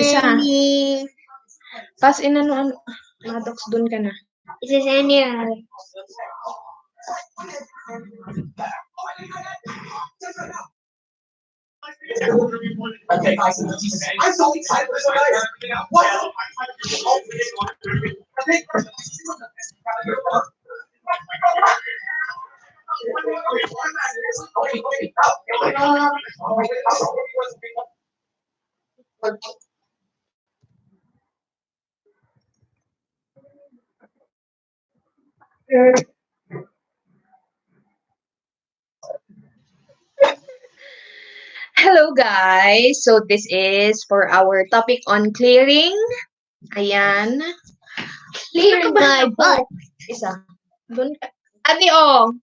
Isa. Any. Tapos inano, Maddox, dun ka na. Is this any? Hello guys! So this is for our topic on clearing. Ayan. Clearing my butt. Isa. Doon ka. Ate, oh!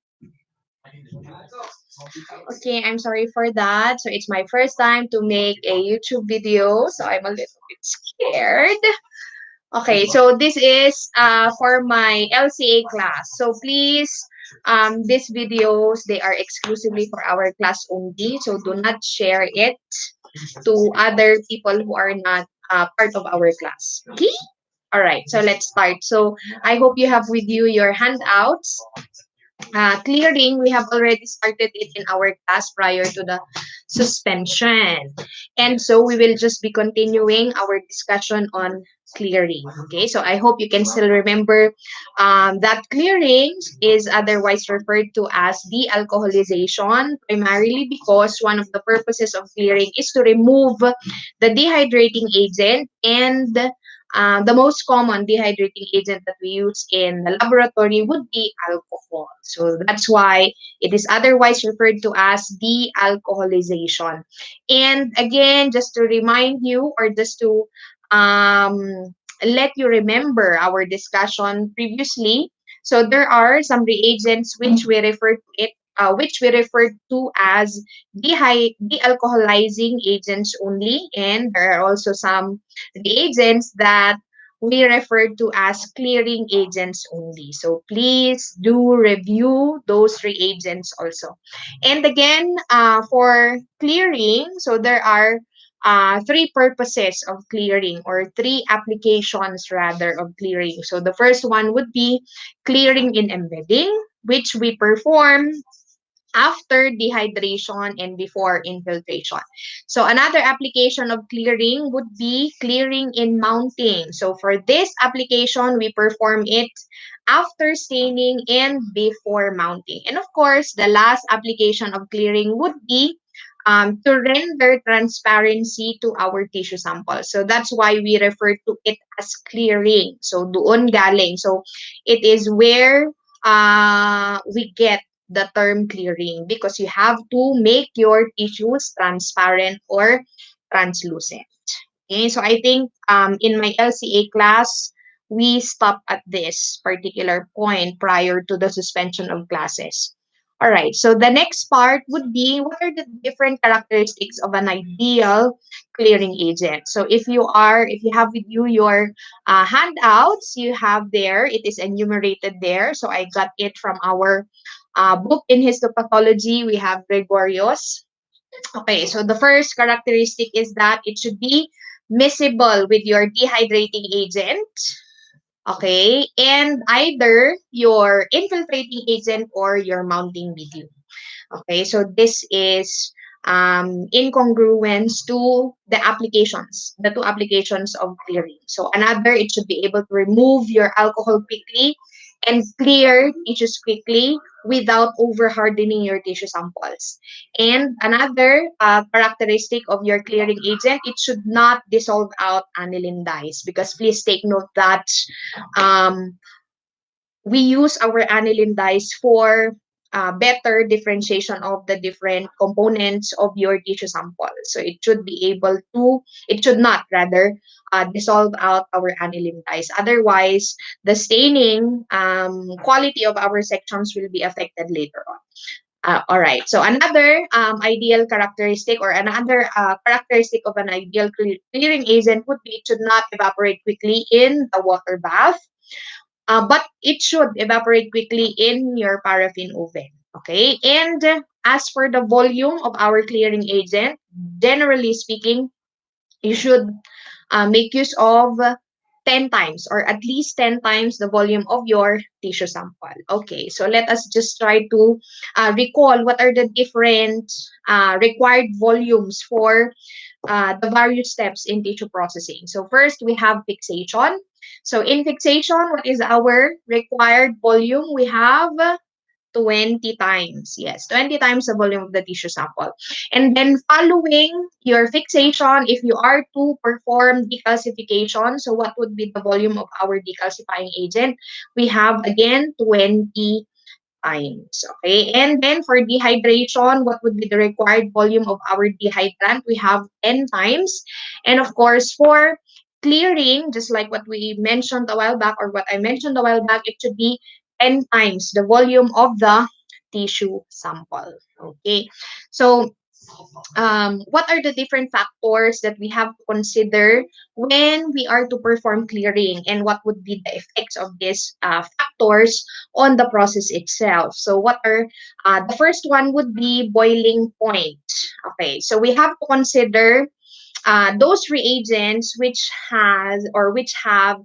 Okay, I'm sorry for that. So it's my first time to make a YouTube video, so I'm a little bit scared. Okay, so this is for my LCA class. So please, these videos, they are exclusively for our class only. So do not share it to other people who are not part of our class. Okay? All right, so let's start. So I hope you have with you your handouts. Clearing, we have already started it in our class prior to the suspension. And so we will just be continuing our discussion on clearing. Okay, so I hope you can still remember that clearing is otherwise referred to as de-alcoholization, primarily because one of the purposes of clearing is to remove the dehydrating agent, and the most common dehydrating agent that we use in the laboratory would be alcohol. So that's why it is otherwise referred to as de-alcoholization. And again, just to remind you, or just to let you remember our discussion previously, so there are some reagents which we refer to it which we refer to as de-alcoholizing agents only, and there are also some reagents that we refer to as clearing agents only. So please do review those reagents also. And again, for clearing, so there are three purposes of clearing, or three applications rather of clearing. So the first one would be clearing in embedding, which we perform after dehydration and before infiltration. So another application of clearing would be clearing in mounting. So for this application, we perform it after staining and before mounting. And of course, the last application of clearing would be to render transparency to our tissue sample. So that's why we refer to it as clearing. So doon galing. So it is where we get the term clearing, because you have to make your tissues transparent or translucent. Okay, so I think in my LCA class, we stop at this particular point prior to the suspension of classes. All right, so the next part would be, what are the different characteristics of an ideal clearing agent? So if you have with you your handouts, you have there, it is enumerated there. So I got it from our book in histopathology. We have Gregorius. Okay, so the first characteristic is that it should be miscible with your dehydrating agent. Okay, and either your infiltrating agent or your mounting medium. Okay, so this is in congruence to the two applications of clearing. So another, it should be able to remove your alcohol quickly and clear tissues quickly without over hardening your tissue samples. And another characteristic of your clearing agent, it should not dissolve out aniline dyes, because please take note that um, we use our aniline dyes for better differentiation of the different components of your tissue sample. So it should not rather dissolve out our aniline dyes. Otherwise, the staining quality of our sections will be affected later on. All right. So another ideal characteristic, or another characteristic of an ideal clearing agent would be, it should not evaporate quickly in the water bath. But it should evaporate quickly in your paraffin oven. Okay, and as for the volume of our clearing agent, generally speaking, you should make use of 10 times or at least 10 times the volume of your tissue sample. Okay, so let us just try to recall what are the different required volumes for the various steps in tissue processing. So first, we have fixation. So in fixation, what is our required volume? We have 20 times. Yes, 20 times the volume of the tissue sample. And then following your fixation, if you are to perform decalcification, so what would be the volume of our decalcifying agent? We have again 20 times. Okay, and then for dehydration, what would be the required volume of our dehydrant? We have 10 times. And of course, for clearing, just like what we mentioned a while back or what I mentioned a while back, it should be 10 times the volume of the tissue sample. Okay, so what are the different factors that we have to consider when we are to perform clearing, and what would be the effects of these factors on the process itself? So what are the first one would be boiling point. Okay, so we have to consider those reagents which have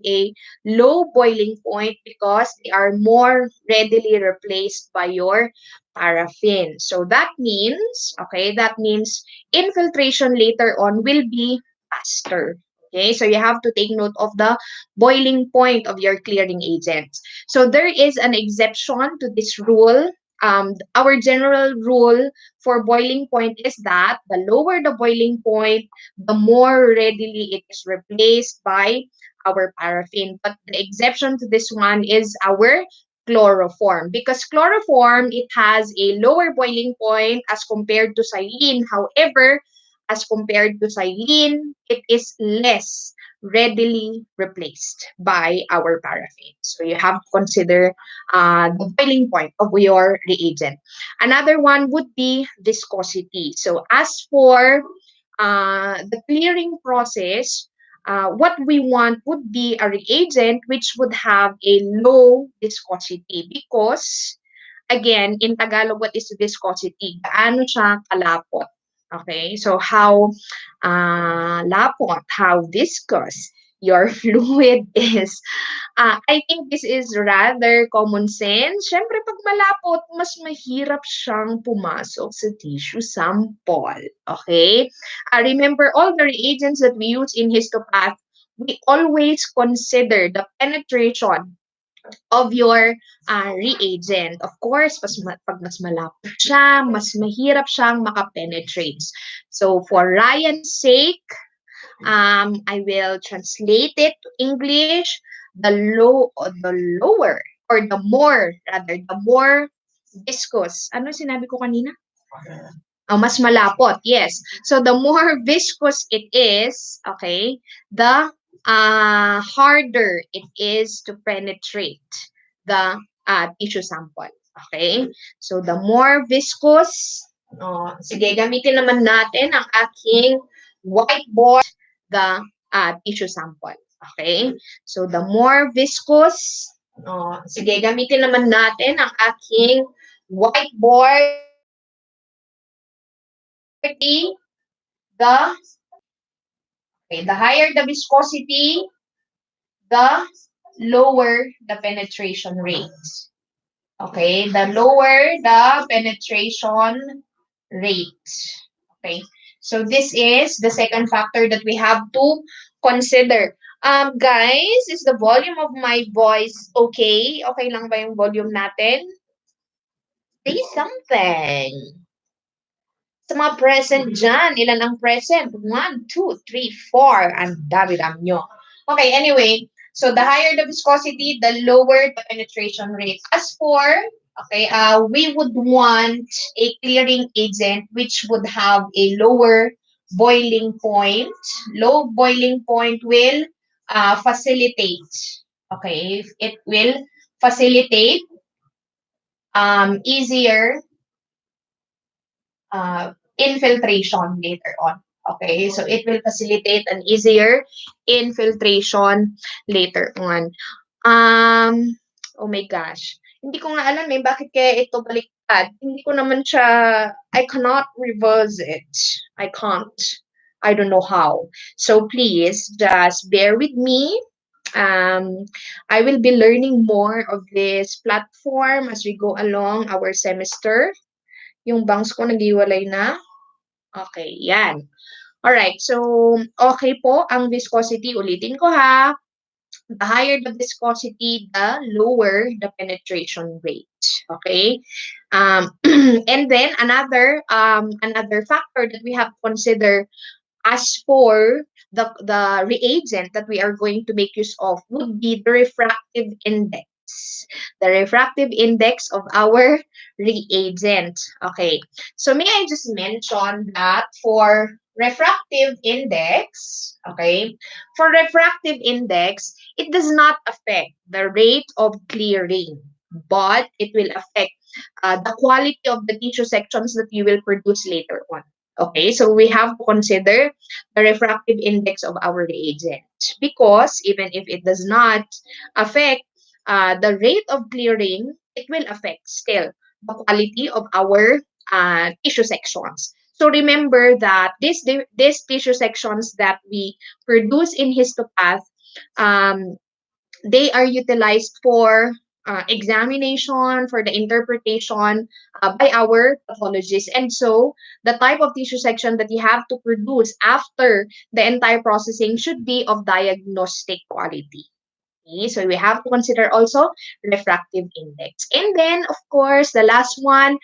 a low boiling point because they are more readily replaced by your paraffin. So that means infiltration later on will be faster. Okay, so you have to take note of the boiling point of your clearing agents. So there is an exception to this rule. Our general rule for boiling point is that the lower the boiling point, the more readily it is replaced by our paraffin. But the exception to this one is our chloroform, because chloroform, it has a lower boiling point as compared to saline. However, as compared to saline, it is less readily replaced by our paraffin. So you have to consider the boiling point of your reagent. Another one would be viscosity. So as for the clearing process, what we want would be a reagent which would have a low viscosity, because again, in Tagalog, what is viscosity? Gaano siya kalapot? Okay, so how lapot, how viscous your fluid is. I think this is rather common sense. Siyempre, pag malapot, mas mahirap siyang pumasok sa tissue sample. Okay? Remember, all the reagents that we use in histopath, we always consider the penetration of your reagent. Of course, pag mas malapot siya, mas mahirap siyang makapenetrate. So, for Ryan's sake, I will translate it to English. The lower, or the more, rather, the more viscous. Ano sinabi ko kanina? Oh, mas malapot, yes. So, the more viscous it is, okay, the harder it is to penetrate the tissue sample. Okay? So, the more viscous, sige, gamitin naman natin ang aking whiteboard, the tissue sample. Okay? So, the more viscous, sige, gamitin naman natin ang aking whiteboard, the okay, the higher the viscosity, the lower the penetration rate. Okay, the lower the penetration rate. Okay, so this is the second factor that we have to consider. Guys, is the volume of my voice okay? Okay lang ba yung volume natin? Say something. Sa mga present dyan, ilan ang present? 1, 2, 3, 4. Ang dami-dami nyo. Okay, anyway. So, the higher the viscosity, the lower the penetration rate. As for, okay, we would want a clearing agent which would have a lower boiling point. Low boiling point will facilitate. Okay, it will facilitate easier infiltration later on. Okay, so it will facilitate an easier infiltration later on. Oh my gosh. Hindi ko nga alam bakit kaya ito baliktad. Hindi ko naman siya, I cannot reverse it. I can't. I don't know how. So please just bear with me. Um, I will be learning more of this platform as we go along our semester. Yung bangs ko naghiwalay na. Okay, yan. Alright, so okay po ang viscosity. Ulitin ko ha. The higher the viscosity, the lower the penetration rate. Okay? And then another factor that we have to consider as for the reagent that we are going to make use of would be the refractive index. The refractive index of our reagent. Okay. So may I just mention that for refractive index, okay, for refractive index, it does not affect the rate of clearing, but it will affect the quality of the tissue sections that you will produce later on. Okay, so we have to consider the refractive index of our reagent because even if it does not affect the rate of clearing, it will affect still the quality of our tissue sections. So remember that these tissue sections that we produce in histopath, um, they are utilized for examination, for the interpretation by our pathologists. And so, the type of tissue section that you have to produce after the entire processing should be of diagnostic quality. Okay, so we have to consider also refractive index. And then, of course, the last one,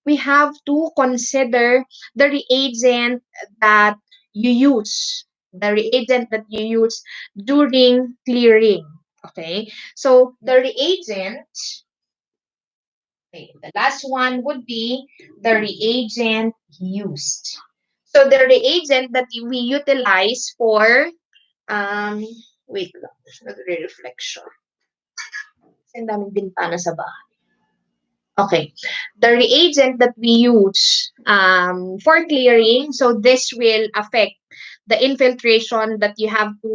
we have to consider the reagent that you use, the reagent that you use during clearing. Okay, so the reagent, okay, the last one would be the reagent used. So the reagent that we utilize for, um, wait lang, nagre-reflection. Ang daming bintana sa bahay. Okay. The reagent that we use for clearing, so this will affect the infiltration that you have to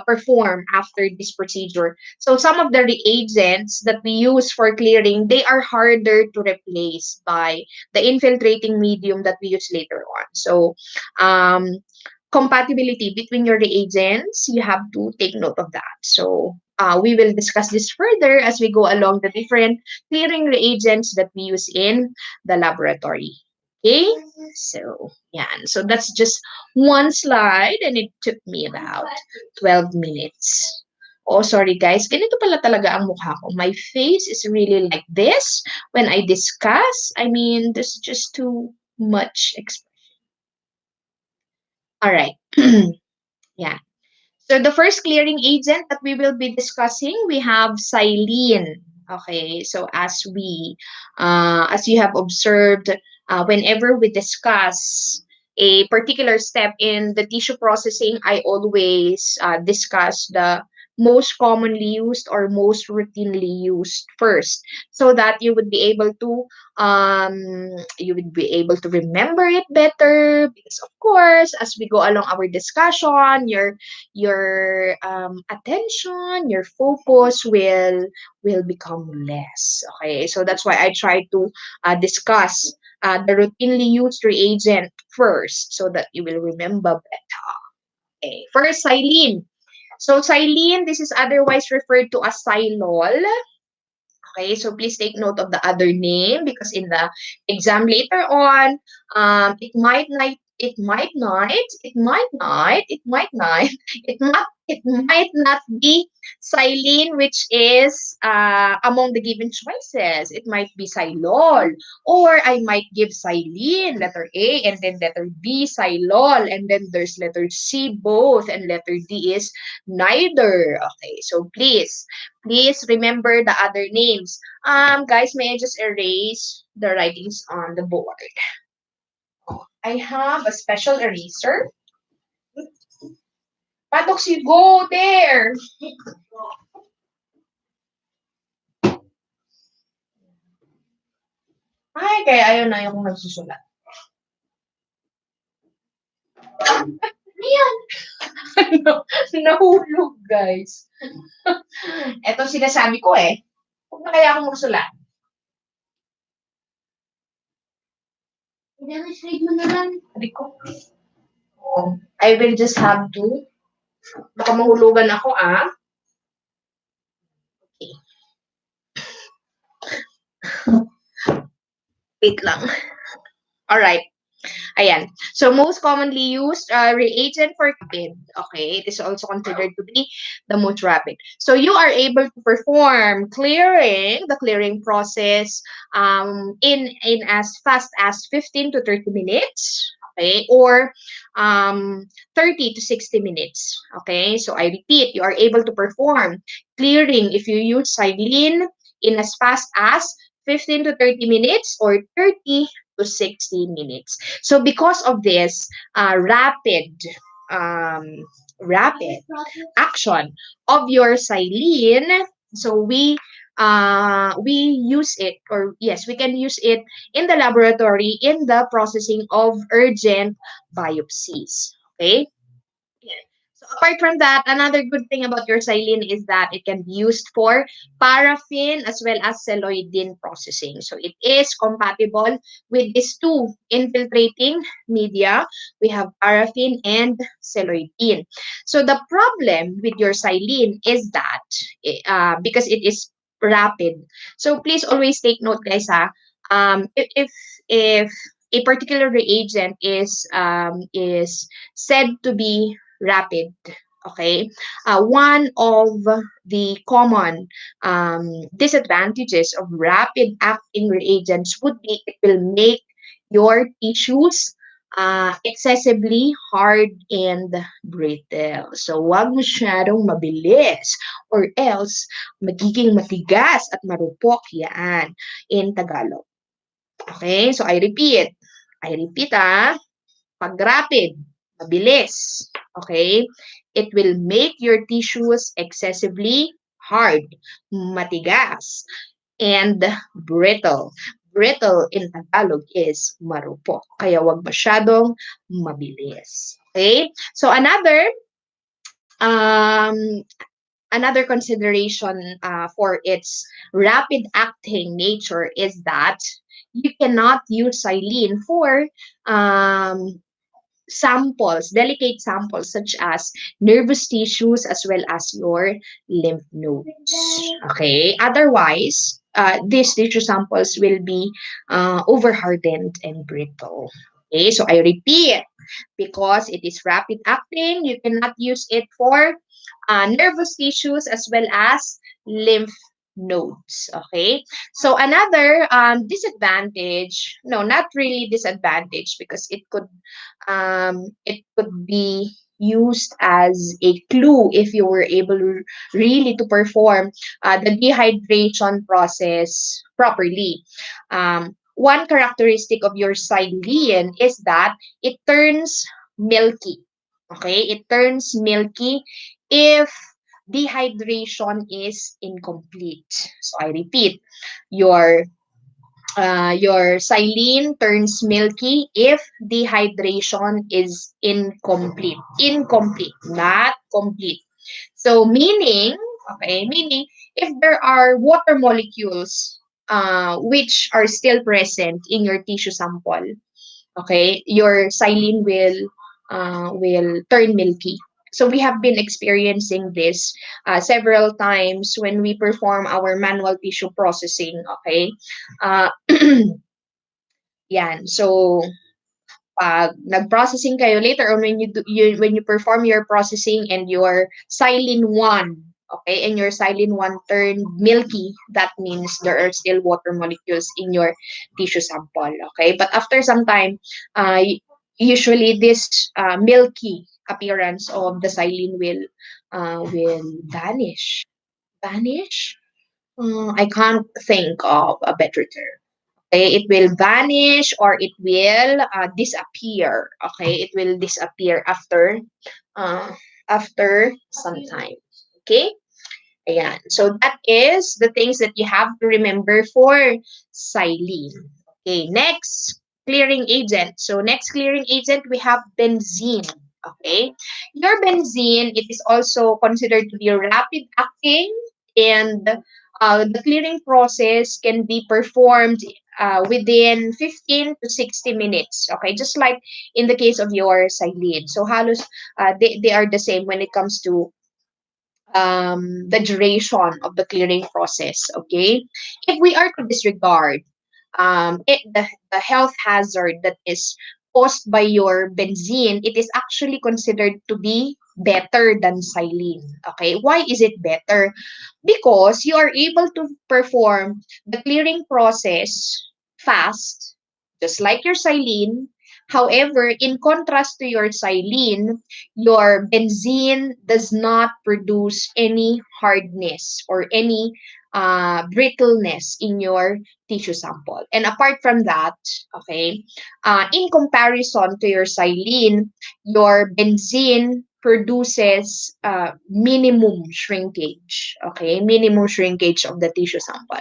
perform after this procedure. So some of the reagents that we use for clearing, they are harder to replace by the infiltrating medium that we use later on. So um, compatibility between your reagents, you have to take note of that. So we will discuss this further as we go along the different clearing reagents that we use in the laboratory. Okay, so yeah, so that's just one slide and it took me about 12 minutes. Oh, sorry guys, ganito pala talaga ang mukha ko. My face is really like this when I discuss. I mean, there's just too much expression. All right. Yeah. So the first clearing agent that we will be discussing, we have Saline. Okay, so as you have observed, whenever we discuss a particular step in the tissue processing, I always discuss the most commonly used or most routinely used first, so that um, you would be able to remember it better. Because of course, as we go along our discussion, your attention, your focus will become less. Okay, so that's why I try to discuss the routinely used reagent first, so that you will remember better. Okay, first, Silene. So Silene, this is otherwise referred to as Silol. Okay, so please take note of the other name because in the exam later on, it might not be Silene, which is among the given choices. It might be Silol, or I might give Silene, letter A, and then letter B, Silol, and then there's letter C, both, and letter D is neither. Okay, so please remember the other names. Guys, may I just erase the writings on the board? I have a special eraser. Padox, you go there. Ay, kaya ayaw na yung nagsusulat. Ayan. Nahulog, guys. Ito sinasabi ko eh. Huwag na kaya akong magsulat. I-demonstrate mo na lang. Sabi ko. I will just have to, baka mahulugan ako Okay. Wait lang. Alright. Ayan. So, most commonly used reagent for rapid. Okay. It is also considered to be the most rapid. So, you are able to perform the clearing process in as fast as 15 to 30 minutes. Okay. Or 30 to 60 minutes. Okay. So, I repeat, you are able to perform clearing if you use Saline in as fast as 15 to 30 minutes or 30 to 60 minutes. So because of this um, rapid action of your Saline, so we use it, or yes, we can use it in the laboratory in the processing of urgent biopsies. Okay. Yeah. So apart from that, another good thing about your Saline is that it can be used for paraffin as well as celloidine processing. So it is compatible with these two infiltrating media. We have paraffin and celloidine. So the problem with your Saline is that because it is rapid. So please always take note, guys. If a particular reagent is said to be rapid. Okay. One of the common disadvantages of rapid acting reagents would be it will make your tissues excessively hard and brittle. So, wag masyadong mabilis or else magiging matigas at marupok yan in Tagalog. Okay? So, I repeat. I repeat pag rapid, mabilis, okay, it will make your tissues excessively hard, matigas, and brittle. Brittle in Tagalog is marupok. Kaya wag masyadong mabilis. Okay? So another consideration for its rapid acting nature is that you cannot use Saline for samples, delicate samples such as nervous tissues as well as your lymph nodes. Okay. Otherwise, these tissue samples will be overhardened and brittle. Okay. So I repeat, because it is rapid acting, you cannot use it for nervous tissues as well as lymph nodes. Okay. So another disadvantage, no, not really disadvantage because it could be used as a clue if you were able really to perform the dehydration process properly. One characteristic of your Saline is that it turns milky. Okay, it turns milky if dehydration is incomplete. So I repeat, your your Saline turns milky if dehydration is incomplete. Incomplete, not complete. So meaning if there are water molecules which are still present in your tissue sample, okay, your Saline will turn milky. So we have been experiencing this several times when we perform our manual tissue processing. Okay, uh, yan. So pag nag-processing kayo later on when when you perform your processing and your Saline 1, okay, and your Saline 1 turned milky, that means there are still water molecules in your tissue sample, okay? But after some time, usually this milky appearance of the Saline will vanish. Vanish? I can't think of a better term. Okay, it will vanish or it will disappear. Okay, it will disappear uh, after some time. Okay, ayan. So that is the things that you have to remember for Saline. Okay, next clearing agent. So next clearing agent we have benzene. Okay, your benzene, it is also considered to be rapid acting and the clearing process can be performed within 15 to 60 minutes. Okay, just like in the case of your Saline. So halos they are the same when it comes to the duration of the clearing process. Okay, if we are to disregard the health hazard that is caused by your benzene, it is actually considered to be better than Saline. Okay, why is it better? Because you are able to perform the clearing process fast, just like your Saline. However, in contrast to your Saline, your benzene does not produce any hardness or any brittleness in your tissue sample. And apart from that, okay, in comparison to your Saline, your benzene produces minimum shrinkage, okay, minimum shrinkage of the tissue sample.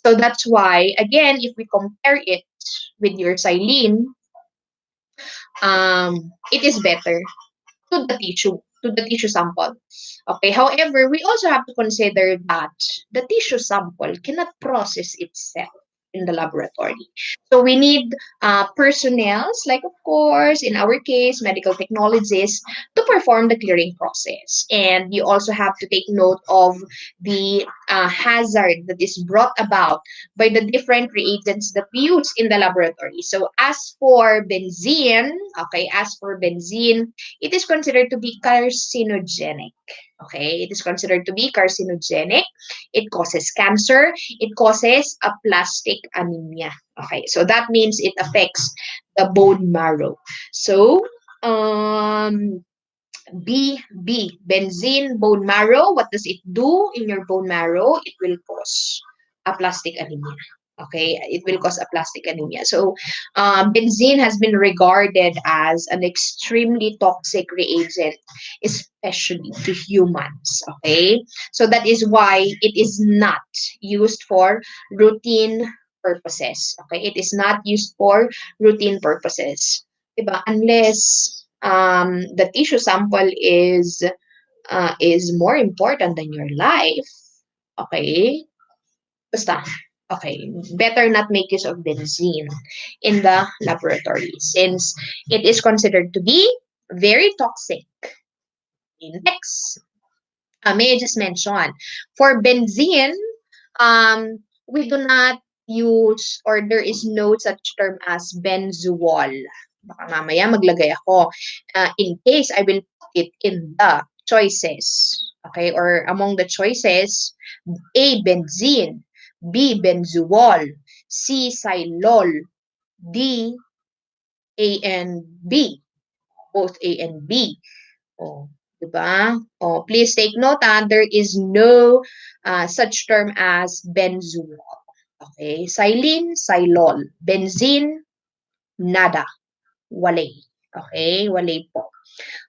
So that's why, again, if we compare it with your Saline, it is better to the tissue sample. Okay, however, we also have to consider that the tissue sample cannot process itself in the laboratory. So we need personnel, like of course, in our case, medical technologists, to perform the clearing process. And you also have to take note of the hazard that is brought about by the different reagents that we use in the laboratory. So as for benzene, okay, as for benzene, it is considered to be carcinogenic. Okay, it is considered to be carcinogenic. It causes cancer. It causes aplastic anemia. Okay, so that means it affects the bone marrow. So, um, benzene bone marrow. What does it do in your bone marrow? It will cause aplastic anemia. Okay, it will cause aplastic anemia. So, benzene has been regarded as an extremely toxic reagent, especially to humans. Okay, so that is why it is not used for routine purposes. Okay, it is not used for routine purposes. Diba? Unless the tissue sample is more important than your life. Okay? Basta. Okay. Better not make use of benzene in the laboratory since it is considered to be very toxic. Next, may I just mention, for benzene, we do not use or there is no such term as benzool. Baka mamaya maglagay ako. In case I will put it in the choices. Okay, or among the choices, A, benzene, B, benzool, C, xylol, D, A and B, both A and B. Oh, diba? Oh, please take note, there is no such term as benzool. Okay, Saline, xylol. Benzene, nada. Walay. Okay, walay po.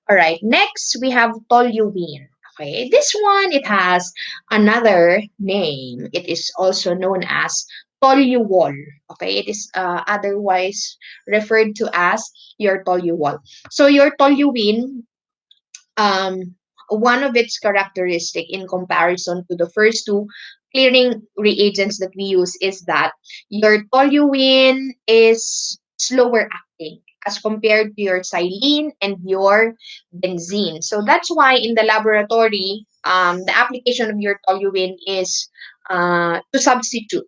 All right, next we have toluene. Okay, this one, it has another name. It is also known as toluol. Okay, it is otherwise referred to as your toluol. So your toluene, um, one of its characteristic in comparison to the first two clearing reagents that we use is that your toluene is slower acting as compared to your xylene and your benzene. So that's why in the laboratory, the application of your toluene is to substitute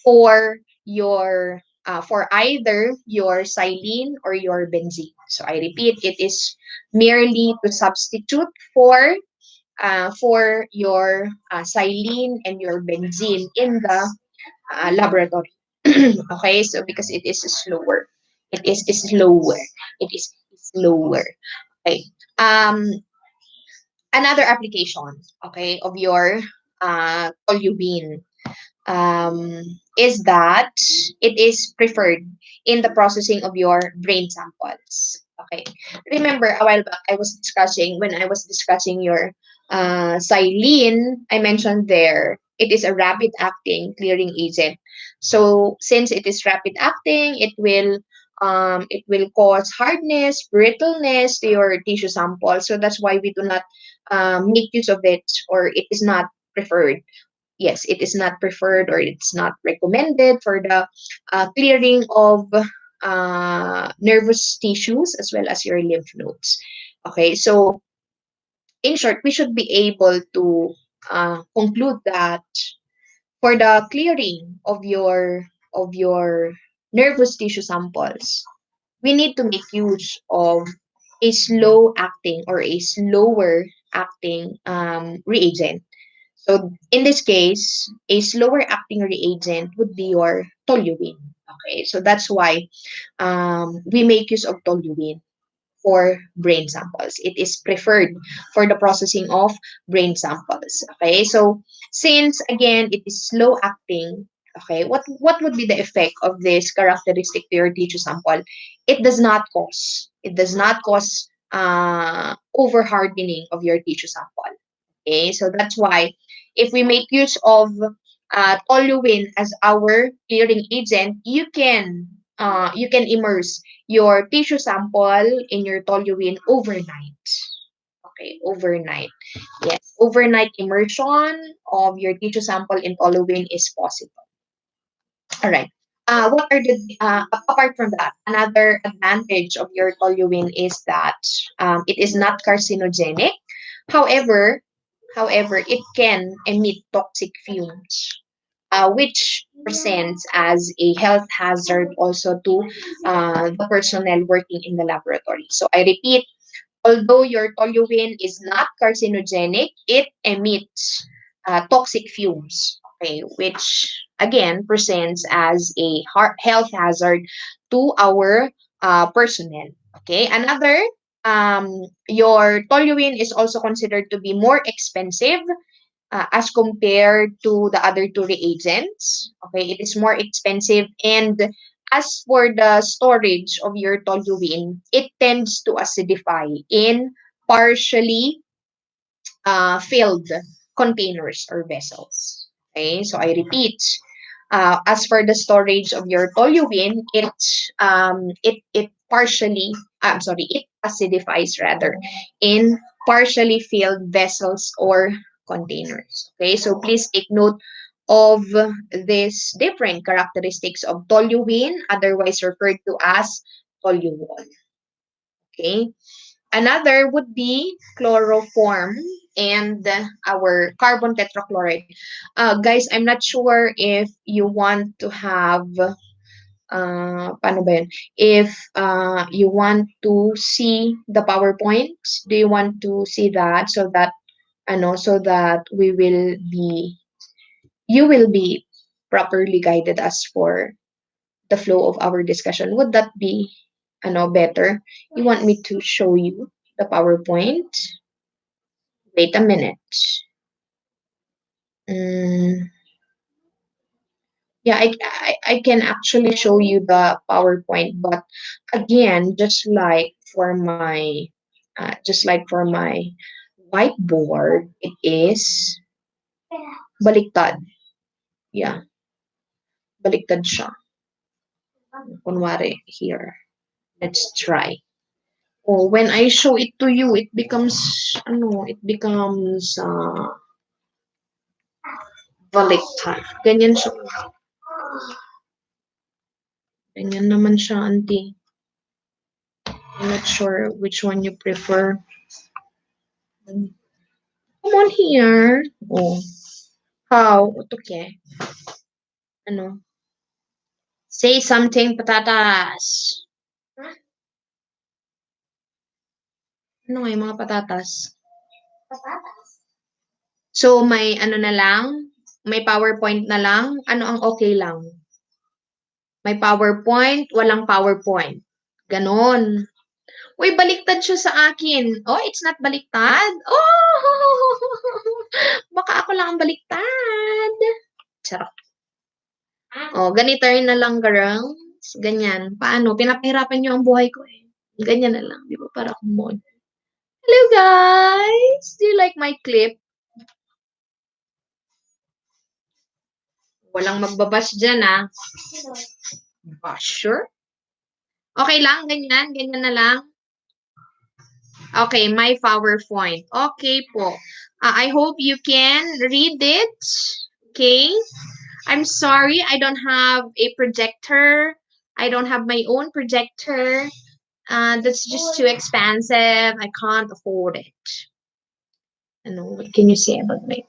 for your for either your xylene or your benzene. So I repeat, it is merely to substitute for your xylene and your benzene in the laboratory. Okay, so because it is slower, it is slower, it is slower. Okay. Um, Another application, okay, of your toluene um, is that it is preferred in the processing of your brain samples. Okay. Remember a while back when I was discussing your Saline, I mentioned there it is a rapid acting clearing agent. So since it is rapid acting, it will cause hardness, brittleness to your tissue sample. So that's why we do not make use of it, or it is not preferred yes, it is not preferred or it's not recommended for the clearing of nervous tissues as well as your lymph nodes. Okay, so in short, we should be able to conclude that for the clearing of your nervous tissue samples, we need to make use of a slow acting or a slower acting reagent. So in this case, a slower acting reagent would be your toluene. Okay, so that's why we make use of toluene for brain samples. It is preferred for the processing of brain samples. Okay, so since again it is slow acting, okay, what would be the effect of this characteristic to your tissue sample? It does not cause over hardening of your tissue sample. Okay, so that's why if we make use of toluene as our clearing agent, you can immerse your tissue sample in your toluene overnight. Okay, overnight. Yes, overnight immersion of your tissue sample in toluene is possible. All right. What are the apart from that? Another advantage of your toluene is that it is not carcinogenic. However, it can emit toxic fumes, which presents as a health hazard also to the personnel working in the laboratory. So I repeat, although your toluene is not carcinogenic, it emits toxic fumes, okay, which again presents as a health hazard to our personnel. Okay, another, your toluene is also considered to be more expensive as compared to the other two reagents. Okay, it is more expensive. And as for the storage of your toluene, it tends to acidify in partially filled containers or vessels. Okay, so I repeat, as for the storage of your toluene, it partially, I'm sorry, it acidifies rather in partially filled vessels or containers. Okay, so please take note of these different characteristics of toluene, otherwise referred to as toluol. Okay, another would be chloroform and our carbon tetrachloride. Guys, I'm not sure if you want to have, paano ba yun? If you want to see the PowerPoint, do you want to see that so that, so that you will be properly guided as for the flow of our discussion? Would that be, better? You want me to show you the PowerPoint? Wait a minute. Mm, yeah, I can actually show you the PowerPoint, but again, just like for my whiteboard, it is baliktad. Yeah, baliktad siya. Kunwari, here. Let's try. Oh, when I show it to you, it becomes baliktad. Ganyan siya. Ganyan naman siya, auntie. I'm not sure which one you prefer. Come on here. Oh, how? Okay. Ano? Say something, patatas. Ano nga yung mga patatas? So, may ano na lang? May PowerPoint na lang? Ano ang okay lang? May PowerPoint, walang PowerPoint. Ganon. Uy, baliktad siya sa akin. Oh, it's not baliktad. Oh! Baka ako lang ang baliktad. Charot. Oh, ganito rin na lang, girls. Ganyan. Paano? Pinapahirapan niyo ang buhay ko eh. Ganyan na lang. Di ba? Para akong mod. Hello, guys! Do you like my clip? Walang magbabash dyan, ah. Basher? Okay lang? Ganyan? Ganyan na lang? Okay, my PowerPoint. Okay po. I hope you can read it. Okay? I'm sorry, I don't have a projector. I don't have my own projector. That's just too expensive. I can't afford it. Ano, what can you say about my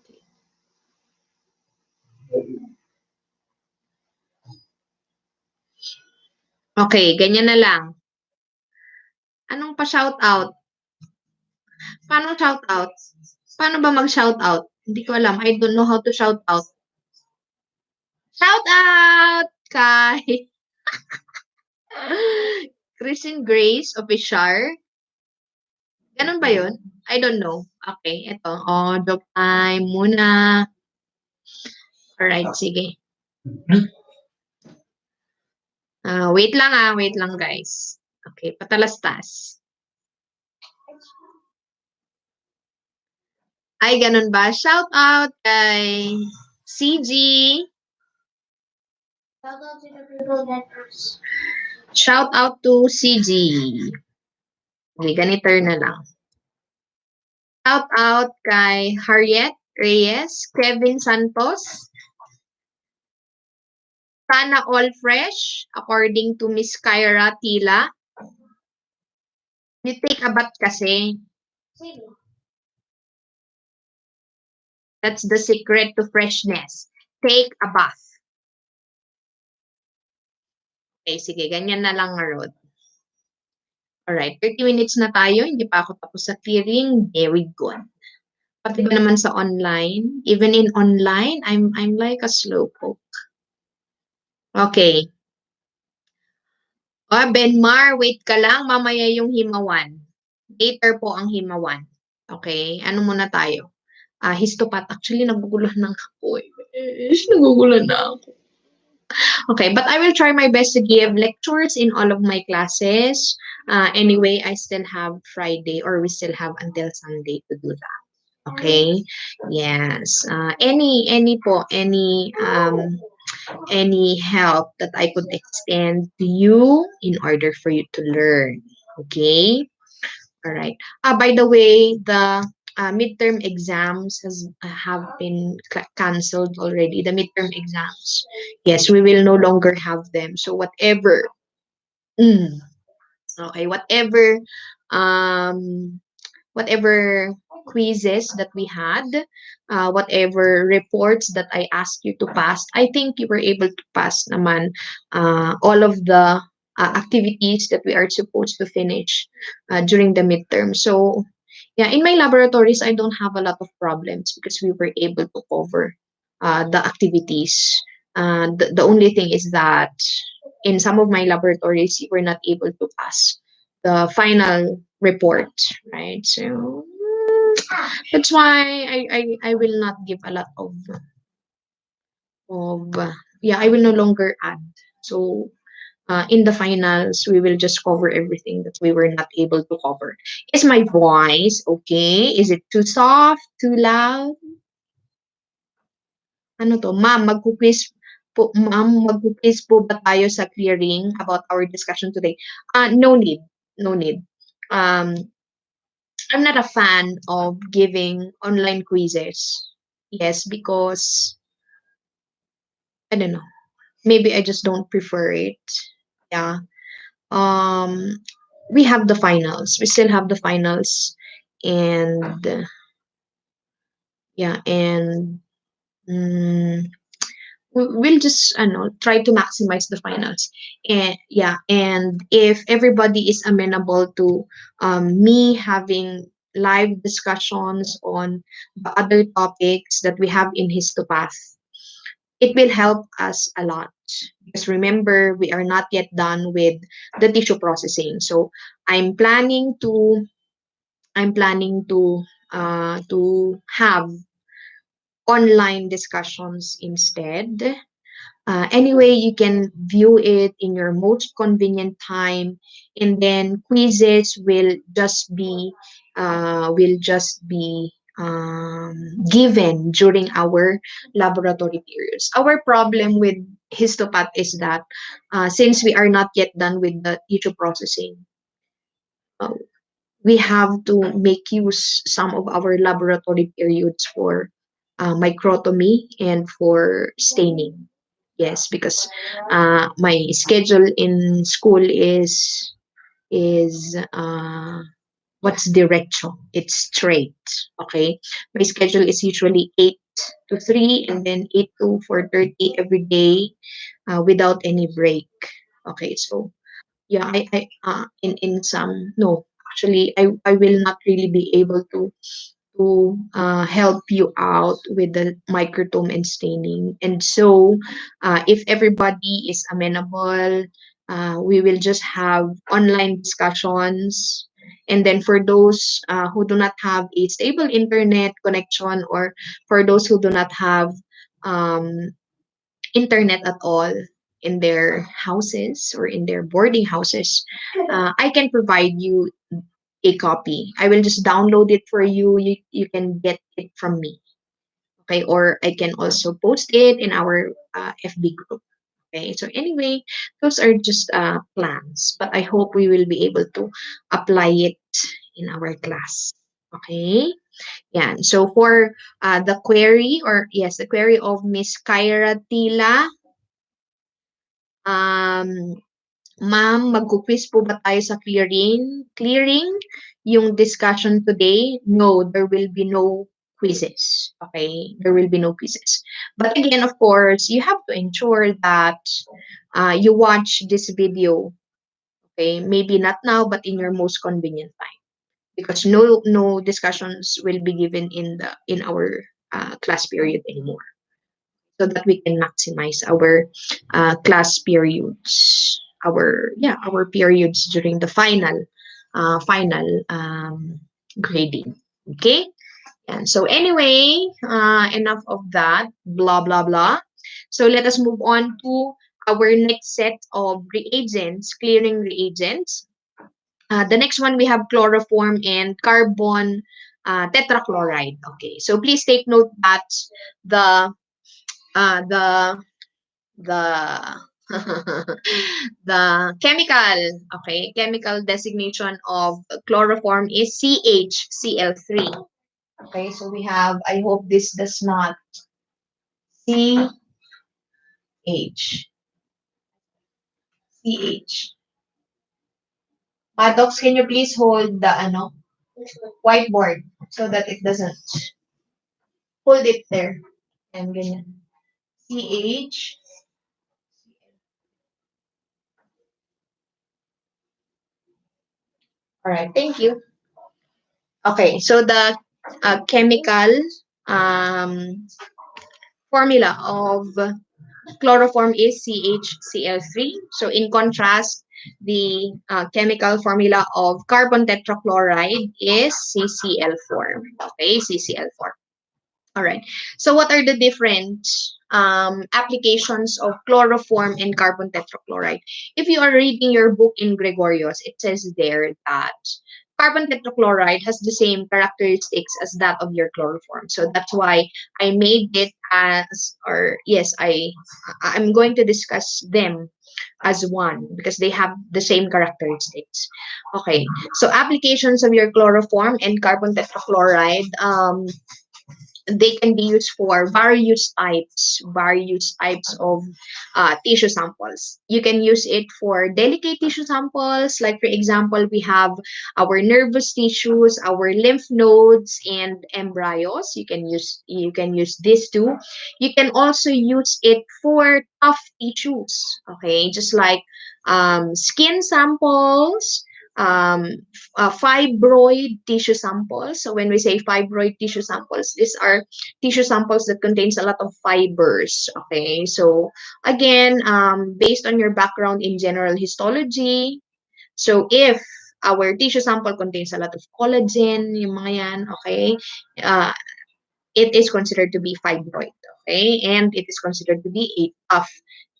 Okay, ganyan na lang. Anong pa-shout out? Paano shout out? Paano ba mag-shout out? Hindi ko alam. I don't know how to shout out. Shout out kay Christine Grace Official. Ganun ba yun? I don't know. Okay, ito. Oh, joke time muna. Alright, sige. Wait lang guys. Okay, patalastas. Ay, ganun ba? Shout out kay CG. Shout out to the people that Shout out to CG. Okay, ganito na lang. Shout out kay Harriet Reyes, Kevin Santos. Sana all fresh, according to Miss Kyra Tila. You take a bath kasi. That's the secret to freshness. Take a bath. Okay, sige. Ganyan na lang, Rod. Alright, 30 minutes na tayo. Hindi pa ako tapos sa clearing. Very good. Pati ba naman sa online? Even in online, I'm like a slowpoke. Okay. Benmar, wait ka lang. Mamaya yung himawan. Later po ang himawan. Okay? Ano muna tayo? Histopath. Actually, naguguluhan na ako. Naguguluhan na ako. Okay, but I will try my best to give lectures in all of my classes. Anyway, I still have Friday or we still have until Sunday to do that. Okay? Yes. Any help that I could extend to you in order for you to learn. Okay? All right. By the way, the midterm exams have been canceled already. The midterm exams. Yes, we will no longer have them. So whatever. Okay, whatever quizzes that we had, whatever reports that I asked you to pass, I think you were able to pass naman all of the activities that we are supposed to finish during the midterm. So, yeah, in my laboratories, I don't have a lot of problems because we were able to cover the activities. The only thing is that in some of my laboratories, you were not able to pass the final report, right? So that's why I will not give a lot of yeah, I will no longer add. So in the finals, we will just cover everything that we were not able to cover. Is my voice okay? Is it too soft, too loud? Ano to? Magku-quiz po ba tayo sa clearing about our discussion today? No need. No need. I'm not a fan of giving online quizzes. Yes, because I don't know. Maybe I just don't prefer it. Yeah. Um, we have the finals. We still have the finals, and yeah, and mm, we'll just try to maximize the finals. And yeah, and if everybody is amenable to me having live discussions on the other topics that we have in histopath, it will help us a lot. Because remember, we are not yet done with the tissue processing. So I'm planning to to have online discussions instead. Anyway, you can view it in your most convenient time, and then quizzes will just be given during our laboratory periods. Our problem with histopath is that since we are not yet done with the tissue processing, uh, we have to make use some of our laboratory periods for microtomy and for staining. Yes, because my schedule in school is what's derecho? It's straight. Okay, my schedule is usually 8 to 3 and then 8 to 4:30 every day, without any break. Okay, so yeah, I in some no, actually I will not really be able to help you out with the microtome and staining. And so, if everybody is amenable, we will just have online discussions. And then for those who do not have a stable internet connection, or for those who do not have um, internet at all in their houses or in their boarding houses, I can provide you a copy. I will just download it for you. You can get it from me. Okay. Or I can also post it in our FB group. Okay. So, anyway, those are just plans, but I hope we will be able to apply it in our class. Okay. Yeah. So, for the query, or yes, the query of Miss Kyra Tila, um, ma'am, magku-quiz po ba tayo sa clearing yung discussion today? No, there will be no quizzes. Okay? There will be no quizzes. But again, of course, you have to ensure that you watch this video. Okay? Maybe not now, but in your most convenient time. Because no discussions will be given in our class period anymore, so that we can maximize our class periods, our periods during the final grading. Okay. And so, anyway, enough of that blah blah blah. So let us move on to our next set of reagents, clearing reagents. The next one, we have chloroform and carbon tetrachloride. Okay, so please take note that the uh, the the the chemical designation of chloroform is CHCl3. Okay, so we have, I hope this does not, CH. Maddox, can you please hold the whiteboard so that it doesn't, hold it there and ganyan. CH. All right, thank you. Okay, so the chemical um, formula of chloroform is CHCl3. So in contrast, the chemical formula of carbon tetrachloride is CCl4. Okay, CCl4. All right. So what are the different applications of chloroform and carbon tetrachloride? If you are reading your book in Gregorius, it says there that carbon tetrachloride has the same characteristics as that of your chloroform. So that's why I made it as, or yes, I'm going to discuss them as one because they have the same characteristics. Okay. So applications of your chloroform and carbon tetrachloride, they can be used for various types of tissue samples. You can use it for delicate tissue samples, like for example, we have our nervous tissues, our lymph nodes, and embryos. You can use this too. You can also use it for tough tissues. Okay, just like skin samples, um, fibroid tissue samples. So when we say fibroid tissue samples, these are tissue samples that contains a lot of fibers. Okay, so again, based on your background in general histology, so if our tissue sample contains a lot of collagen, yung mga yan, okay, uh, it is considered to be fibroid. Okay, and it is considered to be a tough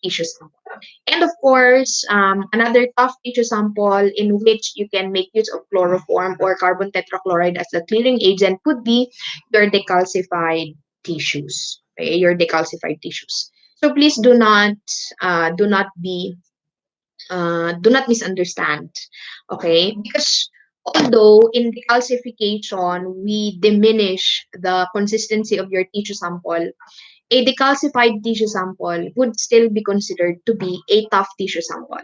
tissue sample. And of course, another tough tissue sample in which you can make use of chloroform or carbon tetrachloride as a clearing agent would be your decalcified tissues. Okay, your decalcified tissues. So please do not misunderstand. Okay, because Although in decalcification, we diminish the consistency of your tissue sample, a decalcified tissue sample would still be considered to be a tough tissue sample.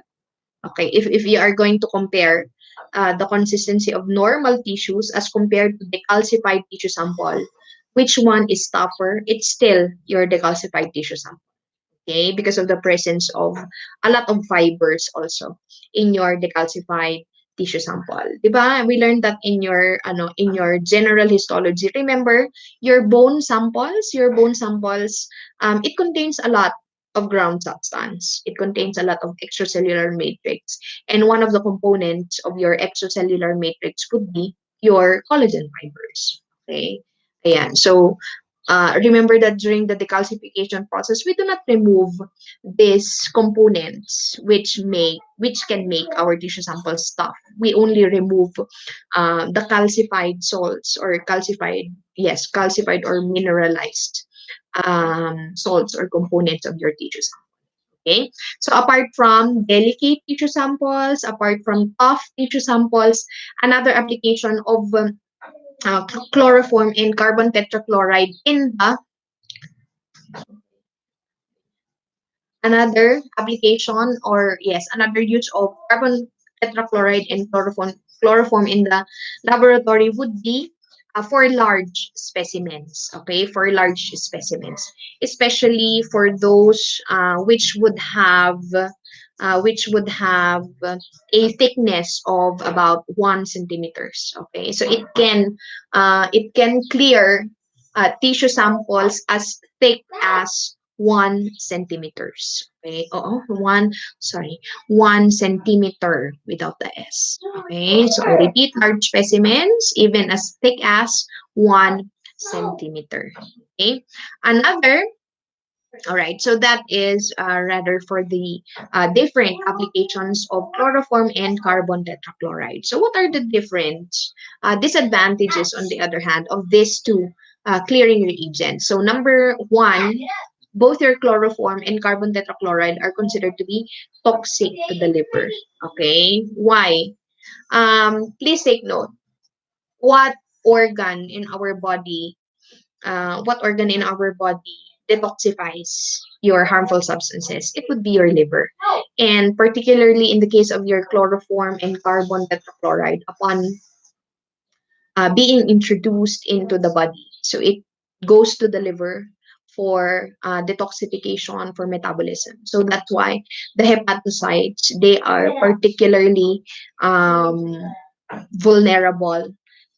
Okay, if you are going to compare the consistency of normal tissues as compared to decalcified tissue sample, which one is tougher? It's still your decalcified tissue sample. Okay, because of the presence of a lot of fibers also in your decalcified tissue sample. Diba? We learned that in your general histology. Remember, your bone samples, it contains a lot of ground substance. It contains a lot of extracellular matrix. And one of the components of your extracellular matrix could be your collagen fibers. Okay? Ayan. So, remember that during the decalcification process, we do not remove these components which can make our tissue samples tough. We only remove the calcified salts or calcified or mineralized salts or components of your tissue sample. Okay, so apart from delicate tissue samples, apart from tough tissue samples, another application of chloroform and carbon tetrachloride in the another application or yes, another use of carbon tetrachloride and chloroform in the laboratory would be for large specimens, okay, for large specimens, especially for those which would have a thickness of about 1 centimeters. Okay, so it can clear tissue samples as thick as 1 centimeters. Okay, oh, 1 centimeter without the S. Okay, so I repeat, large specimens even as thick as 1 centimeter. Okay, another. All right, so that is rather for the different applications of chloroform and carbon tetrachloride. So what are the different disadvantages, on the other hand, of these two clearing reagents? So number one, both your chloroform and carbon tetrachloride are considered to be toxic to the liver. Okay, why? Please take note. What organ in our body what organ in our body detoxifies your harmful substances? It would be your liver. And particularly in the case of your chloroform and carbon tetrachloride, upon being introduced into the body, so it goes to the liver for detoxification, for metabolism. So that's why the hepatocytes, they are particularly um, vulnerable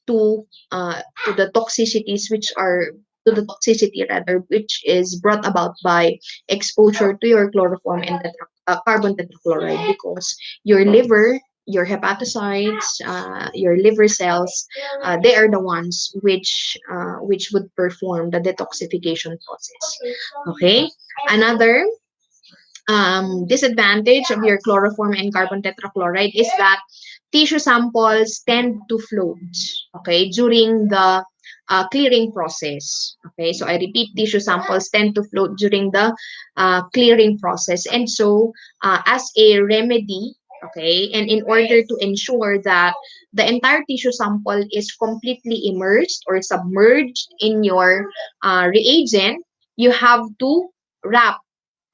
to the toxicities which are to the toxicity rather which is brought about by exposure to your chloroform and carbon tetrachloride, because your liver, your hepatocytes, your liver cells, they are the ones which would perform the detoxification process. Okay, another disadvantage of your chloroform and carbon tetrachloride is that tissue samples tend to float, okay, during the clearing process. Okay, so I repeat, tissue samples tend to float during the clearing process. And so, as a remedy, okay, and in order to ensure that the entire tissue sample is completely immersed or submerged in your reagent, you have to wrap.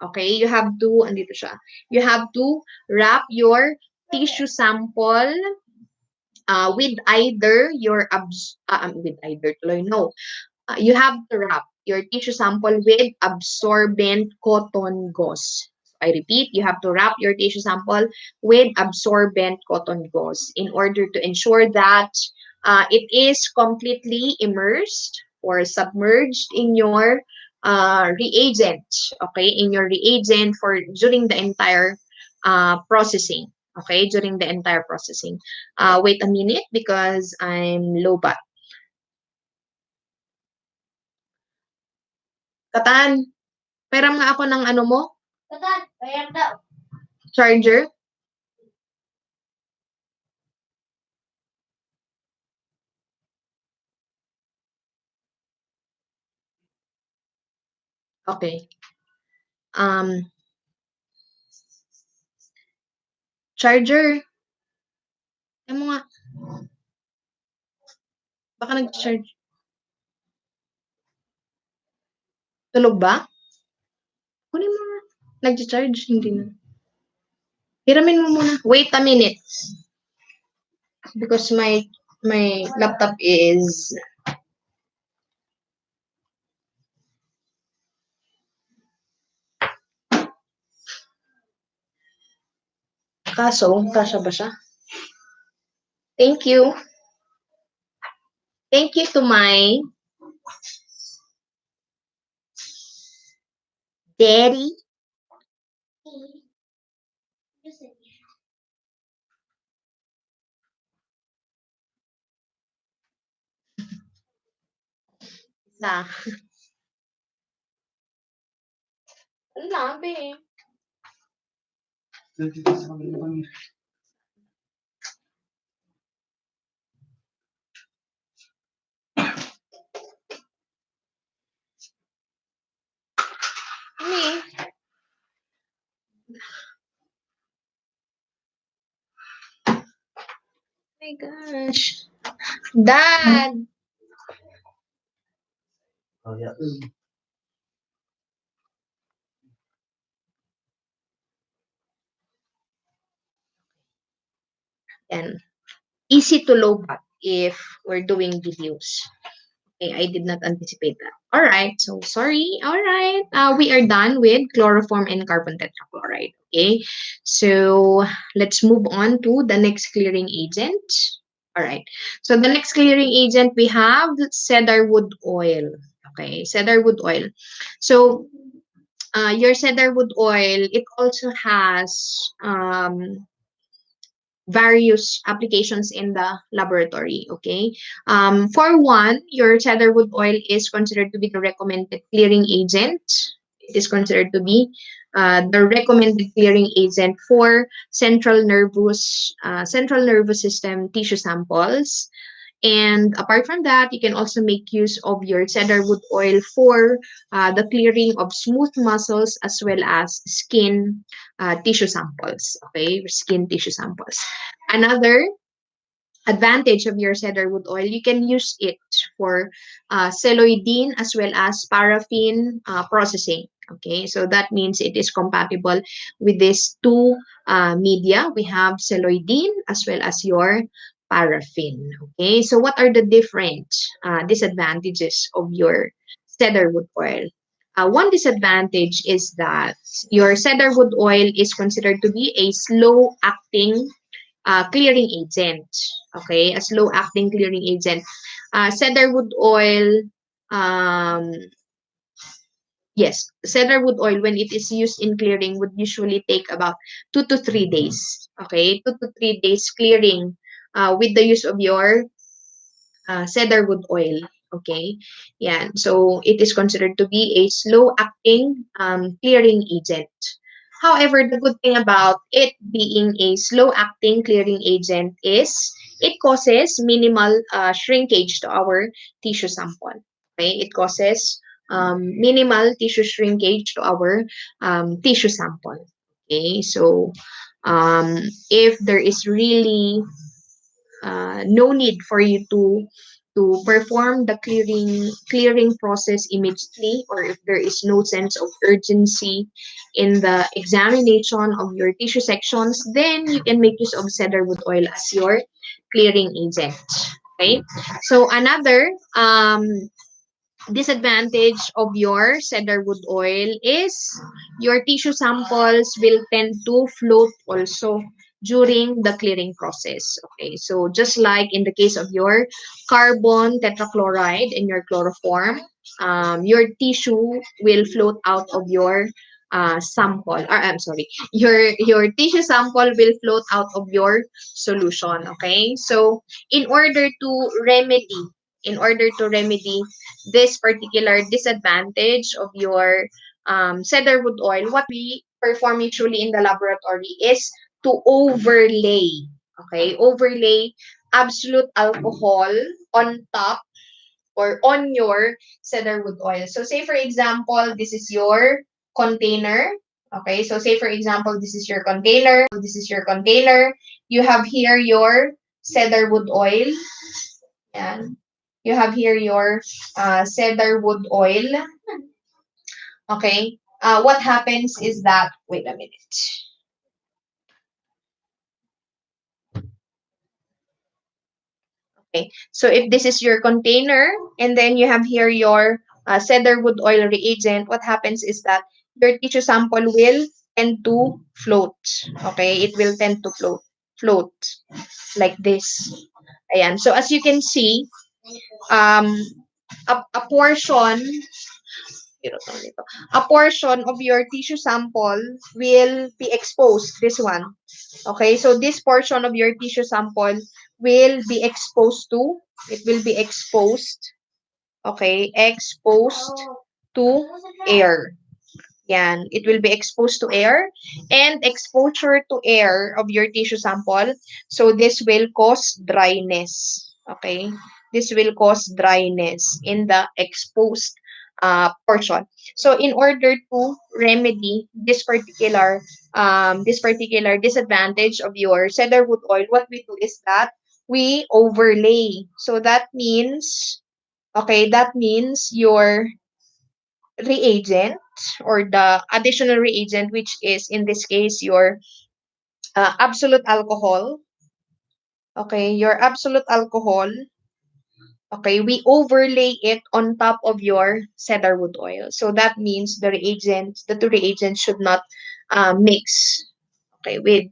Okay, you have to, andito siya. You have to wrap your tissue sample with either your with either tuloy, no. You have to wrap your tissue sample with absorbent cotton gauze. I repeat, you have to wrap your tissue sample with absorbent cotton gauze in order to ensure that it is completely immersed or submerged in your reagent. Okay, in your reagent for during the entire processing. Okay, during the entire processing. Wait a minute because I'm low bat. Katan, pairam nga ako ng ano mo, Katan, bayar daw. charger. Okay. Um, charger. Ano nga? Baka nag-charge. Tulog ba? Kunin mo. Nag-charge? Hindi na. Hiramin mo muna. Wait a minute. Because my laptop is kaso, kasya ba siya? Thank you. Thank you to my daddy. Isa. Ang labi eh. Ano eh? Oh my gosh. Dad! Oh, yeah. Yan. Easy to low back if we're doing videos. Okay, I did not anticipate that. All right, so sorry. All right, we are done with chloroform and carbon tetrachloride. Okay, so let's move on to the next clearing agent. All right, so the next clearing agent we have cedarwood oil. Okay, cedarwood oil. So your cedarwood oil, it also has various applications in the laboratory. Okay. For one, your cedarwood oil is considered to be the recommended clearing agent. It is considered to be the recommended clearing agent for central nervous system tissue samples. And apart from that, you can also make use of your cedarwood oil for the clearing of smooth muscles as well as skin tissue samples. Okay, skin tissue samples. Another advantage of your cedarwood oil, you can use it for celloidine as well as paraffin processing. Okay, so that means it is compatible with these two media. We have celloidine as well as your paraffin. Okay, so what are the different disadvantages of your cedarwood oil? One disadvantage is that your cedarwood oil is considered to be a slow acting clearing agent. Okay, a slow acting clearing agent. Cedarwood oil, um, yes, cedarwood oil, when it is used in clearing, would usually take about 2 to 3 days. Okay, 2 to 3 days clearing with the use of your cedarwood oil. Okay, yeah. So it is considered to be a slow acting clearing agent. However, the good thing about it being a slow acting clearing agent is it causes minimal shrinkage to our tissue sample. Okay, it causes minimal tissue shrinkage to our tissue sample. Okay, so if there is really no need for you to perform the clearing process immediately, or if there is no sense of urgency in the examination of your tissue sections, then you can make use of cedarwood oil as your clearing agent. Okay, so another disadvantage of your cedarwood oil is your tissue samples will tend to float also during the clearing process. Okay, so just like in the case of your carbon tetrachloride and your chloroform, your tissue will float out of your sample, or I'm sorry, your tissue sample will float out of your solution. Okay, so in order to remedy in order to remedy this particular disadvantage of your cedarwood oil, what we perform usually in the laboratory is to overlay, okay, overlay absolute alcohol on top or on your cedarwood oil. So say for example, this is your container. Okay, so say for example, this is your container. This is your container. You have here your cedarwood oil. Yan. You have here your cedarwood oil. Okay. What happens is that, wait a minute. Okay. So if this is your container, and then you have here your cedarwood oil reagent, what happens is that your tissue sample will tend to float. Okay. It will tend to float like this. Ayan. So as you can see, um, a portion, a portion of your tissue sample will be exposed, this one. Okay, so this portion of your tissue sample will be exposed to, it will be exposed, okay, exposed to air. Yan, it will be exposed to air, and exposure to air of your tissue sample. So this will cause dryness. Okay, this will cause dryness in the exposed portion. So in order to remedy this particular disadvantage of your cedarwood oil, what we do is that we overlay. So that means, okay, that means your reagent or the additional reagent, which is in this case your absolute alcohol. Okay, your absolute alcohol. Okay, we overlay it on top of your cedarwood oil. So that means the two reagents should not mix, okay, with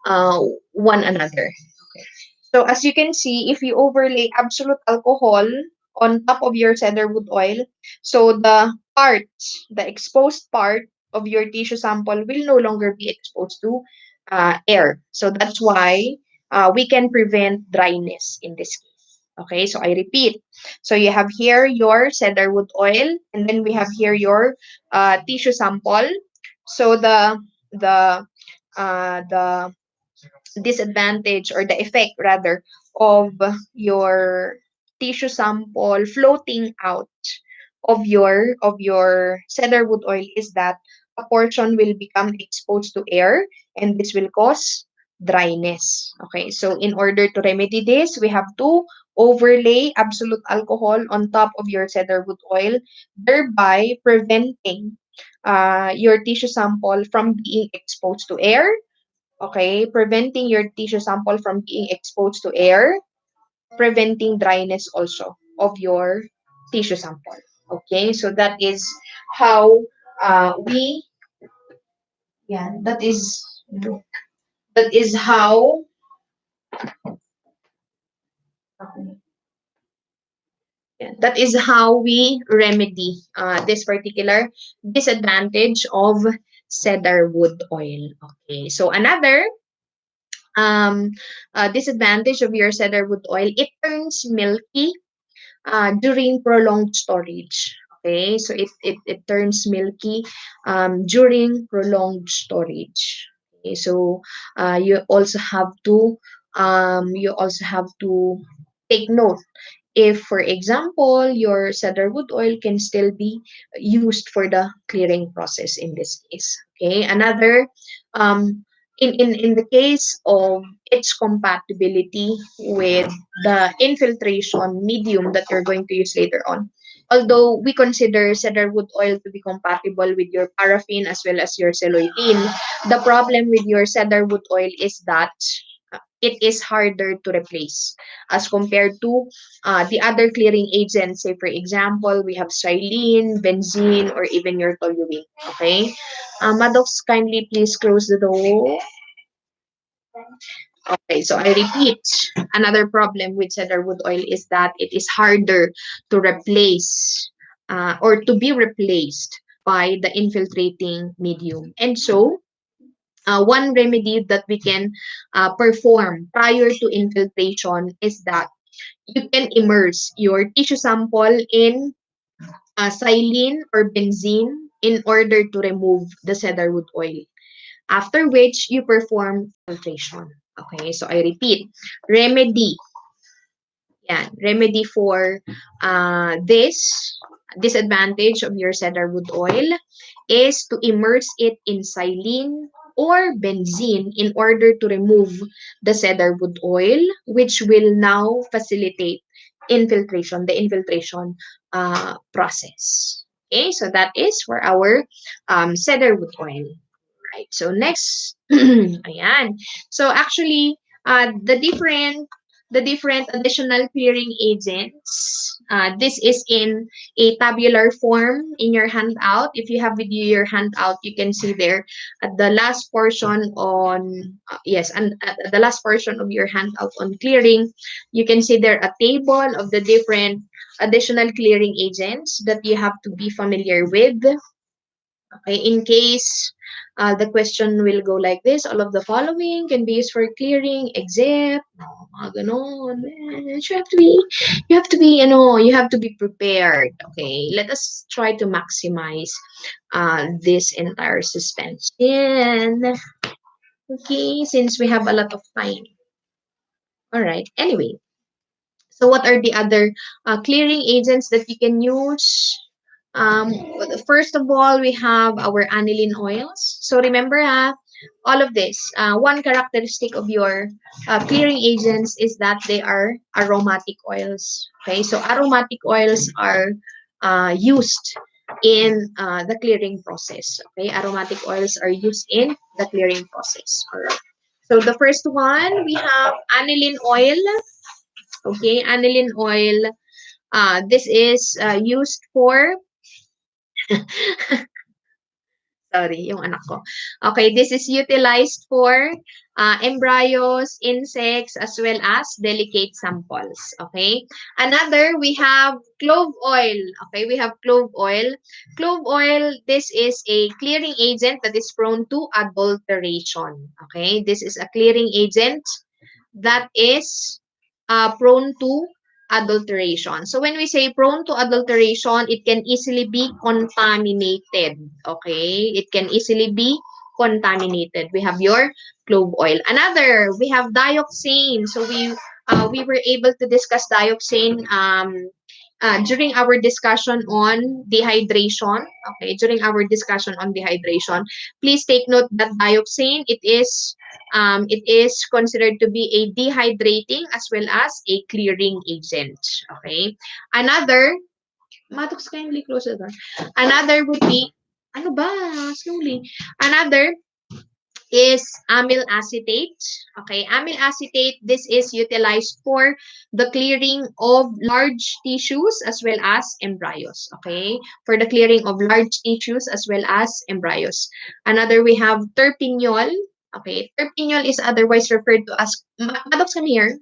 uh, one another. Okay. So as you can see, if you overlay absolute alcohol on top of your cedarwood oil, so the exposed part of your tissue sample will no longer be exposed to air. So that's why we can prevent dryness in this case. Okay, so I repeat. So you have here your cedarwood oil, and then we have here your tissue sample. So the disadvantage or the effect rather of your tissue sample floating out of your cedarwood oil is that a portion will become exposed to air, and this will cause dryness. Okay, so in order to remedy this, we have to overlay absolute alcohol on top of your cedarwood oil, thereby preventing your tissue sample from being exposed to air. Okay, preventing your tissue sample from being exposed to air, preventing dryness also of your tissue sample. Okay, so that is how we, yeah, that is how, yeah, that is how we remedy this particular disadvantage of cedarwood oil. Okay, so another um, disadvantage of your cedarwood oil, it turns milky during prolonged storage. Okay, so it turns milky during prolonged storage. Okay, so you also have to take note if, for example, your cedarwood oil can still be used for the clearing process in this case. Okay, another um, in the case of its compatibility with the infiltration medium that you're going to use later on. Although we consider cedarwood oil to be compatible with your paraffin as well as your celloidine, the problem with your cedarwood oil is that it is harder to replace as compared to the other clearing agents. Say, for example, we have Saline, Benzene, or even your Toluene. Okay? Maddox, kindly please close the door. Okay, so I repeat, another problem with cedarwood oil is that it is harder to replace or to be replaced by the infiltrating medium. And so, one remedy that we can perform prior to infiltration is that you can immerse your tissue sample in saline or benzene in order to remove the cedarwood oil. After which you perform filtration. Okay, so I repeat, remedy. Yeah, remedy for this disadvantage of your cedarwood oil is to immerse it in saline or benzene in order to remove the cedarwood oil, which will now facilitate the infiltration process. Okay, so that is for our cedarwood oil. Right. So next, ayan. So actually, the different additional clearing agents. This is in a tabular form in your handout. If you have with you your handout, you can see there at the last portion on yes, and at the last portion of your handout on clearing, you can see there a table of the different additional clearing agents that you have to be familiar with. Okay, in case the question will go like this, all of the following can be used for clearing, except, no, mga ganon. You have to be prepared. Okay, let us try to maximize this entire suspension. Okay, since we have a lot of time. All right, anyway. So what are the other clearing agents that you can use? Um, First of all, we have our aniline oils. So remember, all of this. One characteristic of your clearing agents is that they are aromatic oils. Okay, so aromatic oils are used in the clearing process. Okay, aromatic oils are used in the clearing process. All right. So the first one, we have aniline oil. Okay, aniline oil. This is used for sorry, yung anak ko. Okay, this is utilized for embryos, insects, as well as delicate samples. Okay. Another, we have clove oil. Okay, we have clove oil. Clove oil, this is a clearing agent that is prone to adulteration. Okay, this is a clearing agent that is prone to adulteration. So when we say prone to adulteration, it can easily be contaminated. Okay? It can easily be contaminated. We have your clove oil. Another, we have dioxane. So we were able to discuss dioxane during our discussion on dehydration. Okay, during our discussion on dehydration, please take note that dioxane, it is considered to be a dehydrating as well as a clearing agent. Okay, another, Maddox, kindly close the door. Another would be, ano ba, slowly. Another is amyl acetate. Okay, amyl acetate, this is utilized for the clearing of large tissues as well as embryos. Okay, for the clearing of large tissues as well as embryos. Another, we have terpineol. Okay, terpineol is otherwise referred to as, Maddox, come here.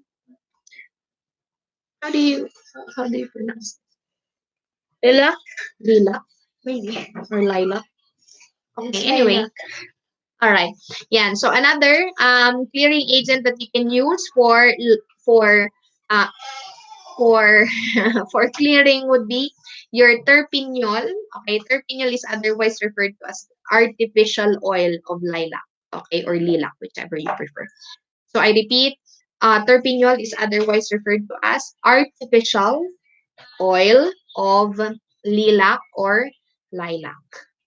How do you, how do you pronounce it? Lilac? Lilac? Maybe. Or lilac? Okay, anyway. All right. Yeah. So another clearing agent that you can use for uh for for clearing would be your terpineol. Okay, terpineol is otherwise referred to as artificial oil of lilac. Okay, or lilac, whichever you prefer. So I repeat, terpineol is otherwise referred to as artificial oil of lilac or lilac.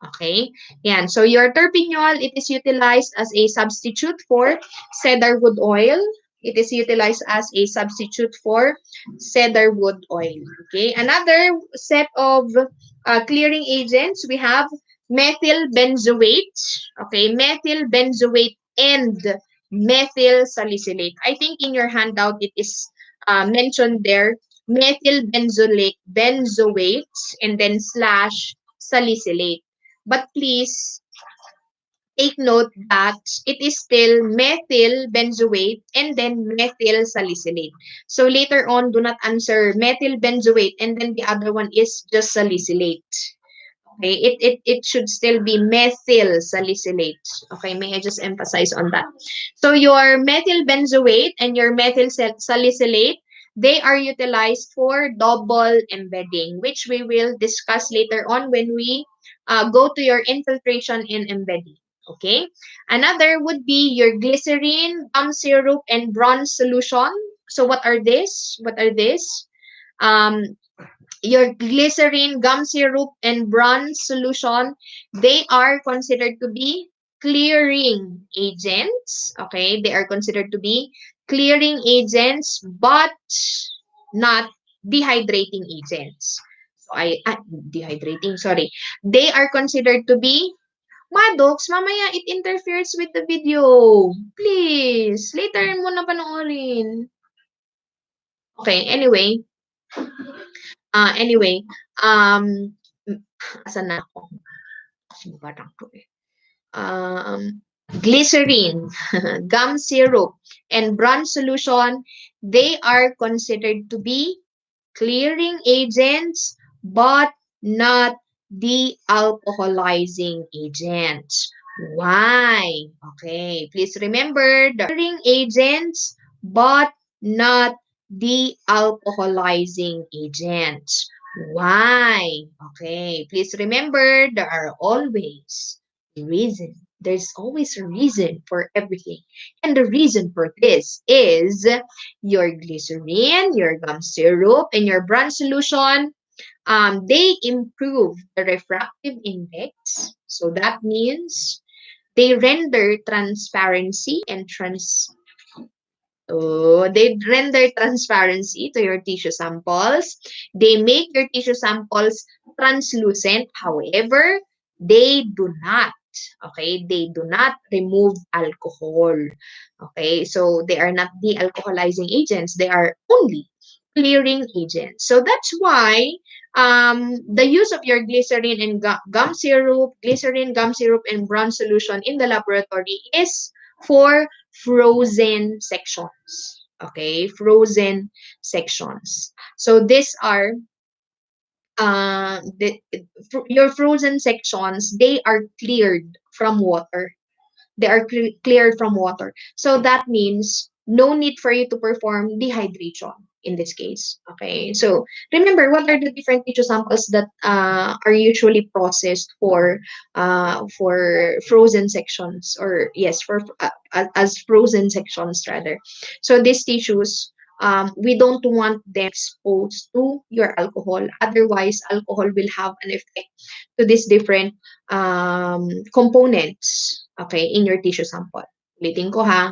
Okay? Yan. So your terpineol, it is utilized as a substitute for cedarwood oil. It is utilized as a substitute for cedarwood oil. Okay? Another set of clearing agents, we have methyl benzoate. Okay? Methyl benzoate and methyl salicylate. I think in your handout, it is mentioned there methyl benzoate and then slash salicylate. But please take note that it is still methyl benzoate and then methyl salicylate. So later on, do not answer methyl benzoate and then the other one is just salicylate. Okay, it should still be methyl salicylate. Okay, may I just emphasize on that? So your methyl benzoate and your methyl salicylate, they are utilized for double embedding, which we will discuss later on when we go to your infiltration and embedding. Okay, another would be your glycerin, gum syrup, and bronze solution. So what are this? What are this? Um, your glycerin, gum syrup, and bronze solution, they are considered to be clearing agents. Okay, they are considered to be clearing agents, but not dehydrating agents. So dehydrating, sorry. They are considered to be Maddox, mamaya it interferes with the video. Please, later mo na panoorin. Okay, anyway, um, asan na ako? Kasi parang to eh. Glycerin, gum syrup, and bronze solution, they are considered to be clearing agents, but not de-alcoholizing agents. Why? Okay, please remember the clearing agents, but not de-alcoholizing agents. Why? Okay, please remember there are always reason. There's always a reason for everything. And the reason for this is your glycerin, your gum syrup, and your bronze solution, they improve the refractive index. So that means they render transparency and they render transparency to your tissue samples. They make your tissue samples translucent. However, they do not. Okay, they do not remove alcohol. Okay, so they are not de-alcoholizing agents. They are only clearing agents. So that's why the use of your glycerin and gum syrup, and bronze solution in the laboratory is for frozen sections. Okay, frozen sections. So these are your frozen sections. They are cleared from water. They are cleared from water. So that means no need for you to perform dehydration in this case. Okay. So remember, what are the different tissue samples that are usually processed for frozen sections, or yes, for as frozen sections rather. So these tissues, we don't want them exposed to your alcohol. Otherwise, alcohol will have an effect to these different components, okay, in your tissue sample. Ulitin ko ha.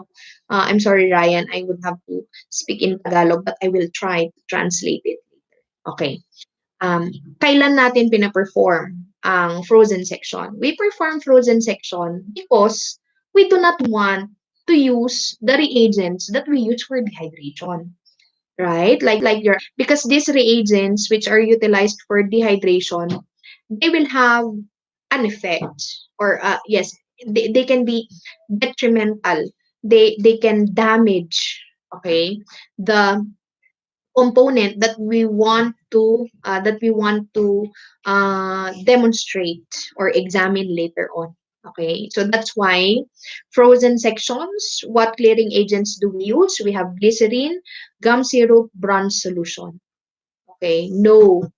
I'm sorry, Ryan. I would have to speak in Tagalog, but I will try to translate it. Okay. Um, Kailan natin pina-perform ang frozen section? We perform frozen section because we do not want to use the reagents that we use for dehydration. Right? Like your, because these reagents which are utilized for dehydration, they will have an effect, or yes, they can be detrimental. They can damage, okay, the component that we want to demonstrate or examine later on. Okay, so that's why frozen sections, what clearing agents do we use? We have glycerin, gum syrup, bronze solution. Okay, no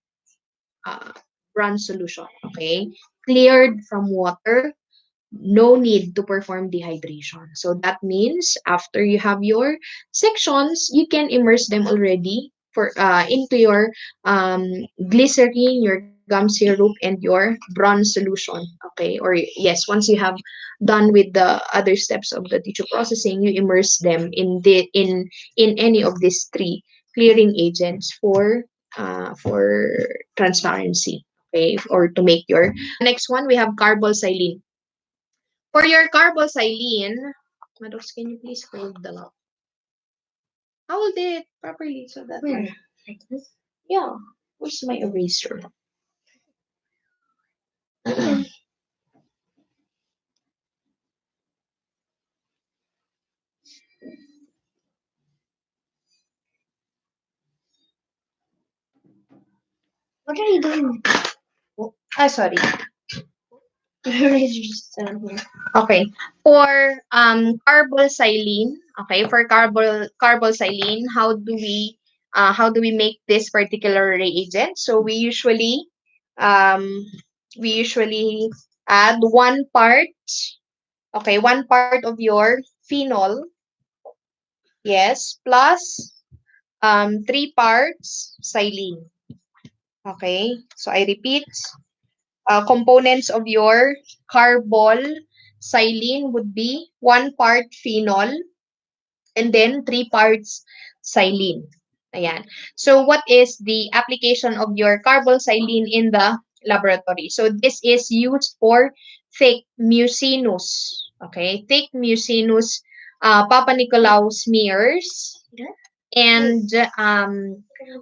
uh, bronze solution. Okay, cleared from water, no need to perform dehydration. So that means after you have your sections, you can immerse them already for into your glycerin, your gum syrup, and your bronze solution. Okay, or yes, once you have done with the other steps of the tissue processing, you immerse them in any of these three clearing agents for transparency. Okay, or to make your next one, we have carbol-silene. For your carboxylene, Maddox, can you please hold the log? Hold it properly so that Where? Like this? yeah. Where's my eraser? What are you doing? Sorry. Razor just down here. Okay. For carboxylene, okay, for carboxylene, how do we make this particular reagent? So um we usually add one part of your phenol, yes, plus 3 parts Saline. Okay, so I repeat, components of your carbol Saline would be 1 part phenol and then 3 parts Saline. Ayan. So what is the application of your carbonylene in the laboratory? So this is used for thick mucinous. Okay, thick mucinous Papa Nicolau smears. And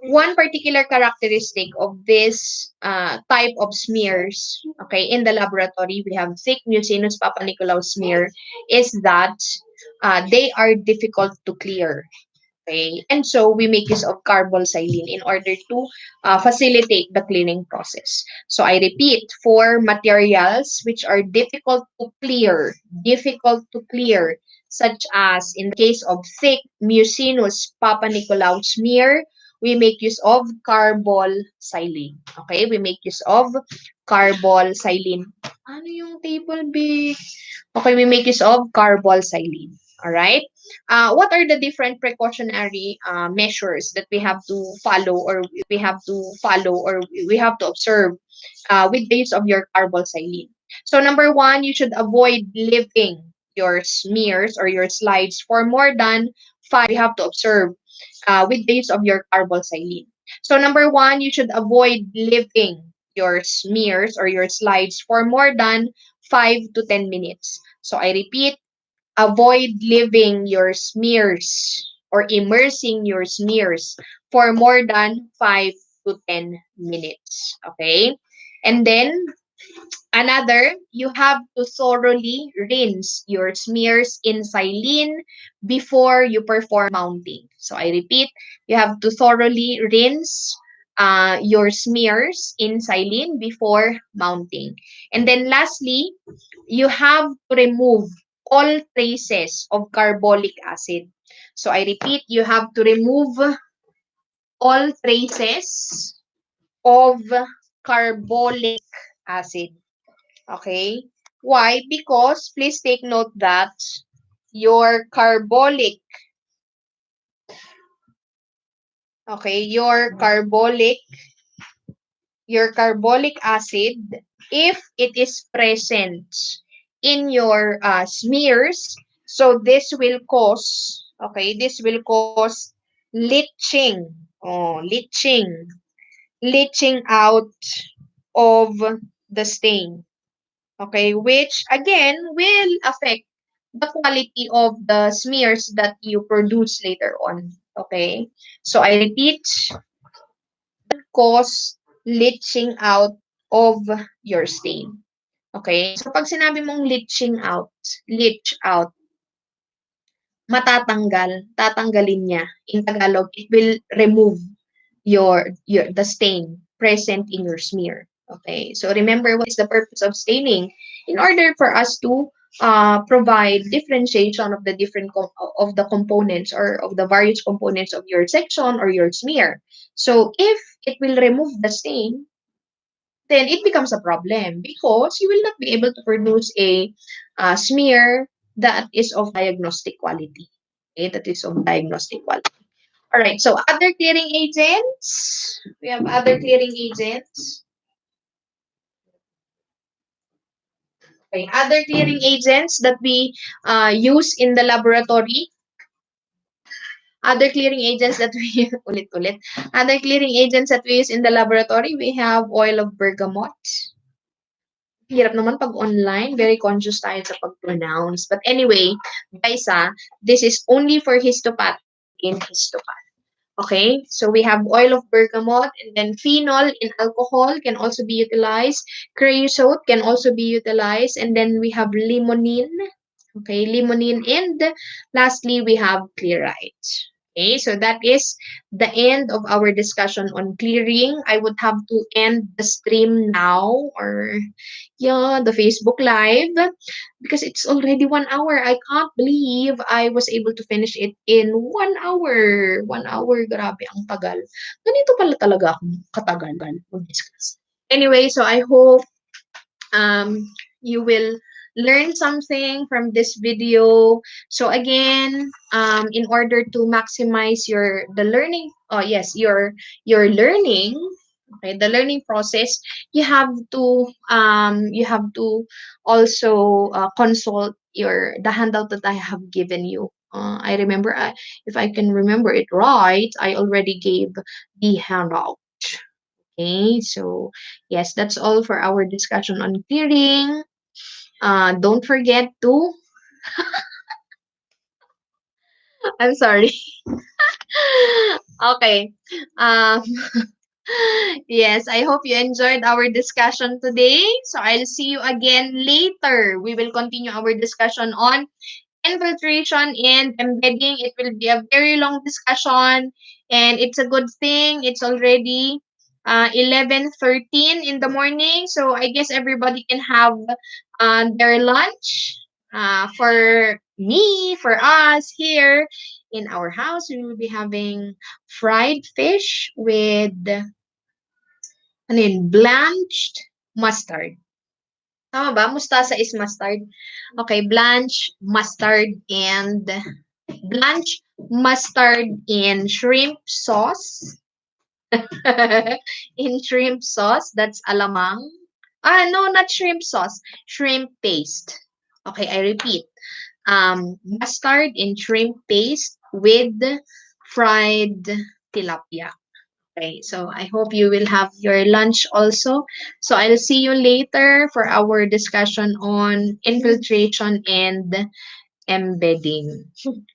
one particular characteristic of this type of smears, okay, in the laboratory, we have thick mucinous Papa Nicolau smear, is that they are difficult to clear. Okay, and so we make use of carbonylene in order to facilitate the cleaning process. So I repeat, for materials which are difficult to clear, such as in the case of thick mucinous Papa Nicolau smear, we make use of carbonylene. Okay, we make use of carbonylene. Ano yung table, B? Okay, we make use of carbonylene. All right. What are the different precautionary measures that we have to follow, or we have to observe with the use of your carbonylene? So number one, you should avoid leaving your smears or your slides for more than 5 minutes. We have to observe with the use of your carbonylene. So number one, you should avoid leaving your smears or your slides for more than 5 to 10 minutes. So I repeat, avoid leaving your smears or immersing your smears for more than 5 to 10 minutes. Okay? And then another, you have to thoroughly rinse your smears in saline before you perform mounting. So I repeat, you have to thoroughly rinse your smears in saline before mounting. And then lastly, you have to remove all traces of carbolic acid. So I repeat, you have to remove all traces of carbolic acid. Okay? Why? Because please take note that your carbolic, okay, your carbolic acid, if it is present in your smears, so this will cause, okay, this will cause leaching, leaching out of the stain. Okay, which again will affect the quality of the smears that you produce later on. Okay, so I repeat, cause leaching out of your stain. Okay, so pag sinabi mong leach out, tatanggalin niya. In Tagalog, it will remove your the stain present in your smear. Okay, so remember, what is the purpose of staining? In order for us to provide differentiation of the of the components or of the various components of your section or your smear. So if it will remove the stain, then it becomes a problem because you will not be able to produce a smear that is of diagnostic quality. Okay, that is of diagnostic quality. All right, so other clearing agents. We have other clearing agents. Okay, other clearing agents that we use in the laboratory. Other clearing agents that we ulit-ulit. Other clearing agents that we use in the laboratory, we have oil of bergamot. Hirap naman pag online, very conscious tayo sa pag-pronounce. But anyway, guys, this is only for histopath in histopath. Okay, so we have oil of bergamot, and then phenol in alcohol can also be utilized. Creosote can also be utilized, and then we have limonene. Okay, limonene, and lastly we have clearite. Okay, so that is the end of our discussion on clearing. I would have to end the stream now, or yeah, the Facebook Live, because it's already 1 hour. I can't believe I was able to finish it in 1 hour. 1 hour, grabe, ang tagal. Ganito pala talaga akong katagal mag-discuss. Anyway, so I hope you will learn something from this video. So again, in order to maximize the learning, your learning, okay, the learning process, you have to also consult the handout that I have given you. I remember, if I can remember it right, I already gave the handout. Okay, so yes, that's all for our discussion on clearing. Don't forget to, I'm sorry. Okay. Um, yes, I hope you enjoyed our discussion today. So I'll see you again later. We will continue our discussion on infiltration and embedding. It will be a very long discussion, and it's a good thing. It's already 11:13 in the morning, so I guess everybody can have their lunch. For me, for us here in our house, we will be having fried fish with blanched mustard. Tama ba? Mustasa is mustard. Okay, blanched mustard and blanched mustard in shrimp sauce. In shrimp sauce, that's alamang. No, not shrimp sauce. Shrimp paste. Okay, I repeat. Mustard in shrimp paste with fried tilapia. Okay, so I hope you will have your lunch also. So I'll see you later for our discussion on infiltration and embedding.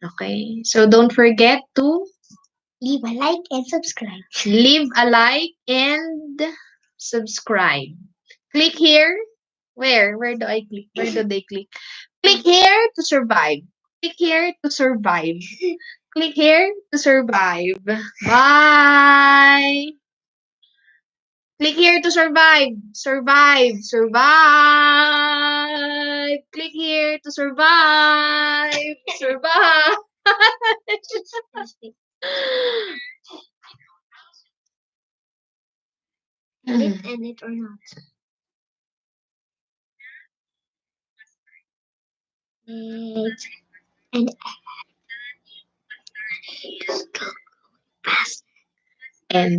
Okay, so don't forget to Leave a like and subscribe. leave a like and subscribe. Click here. Where? Where do I click? Where do they click? Click here to survive. Click here to survive. Click here to survive. Bye. Click here to survive. Survive. Survive. Click here to survive. Survive. Will it end it or not? Wait. And fast. And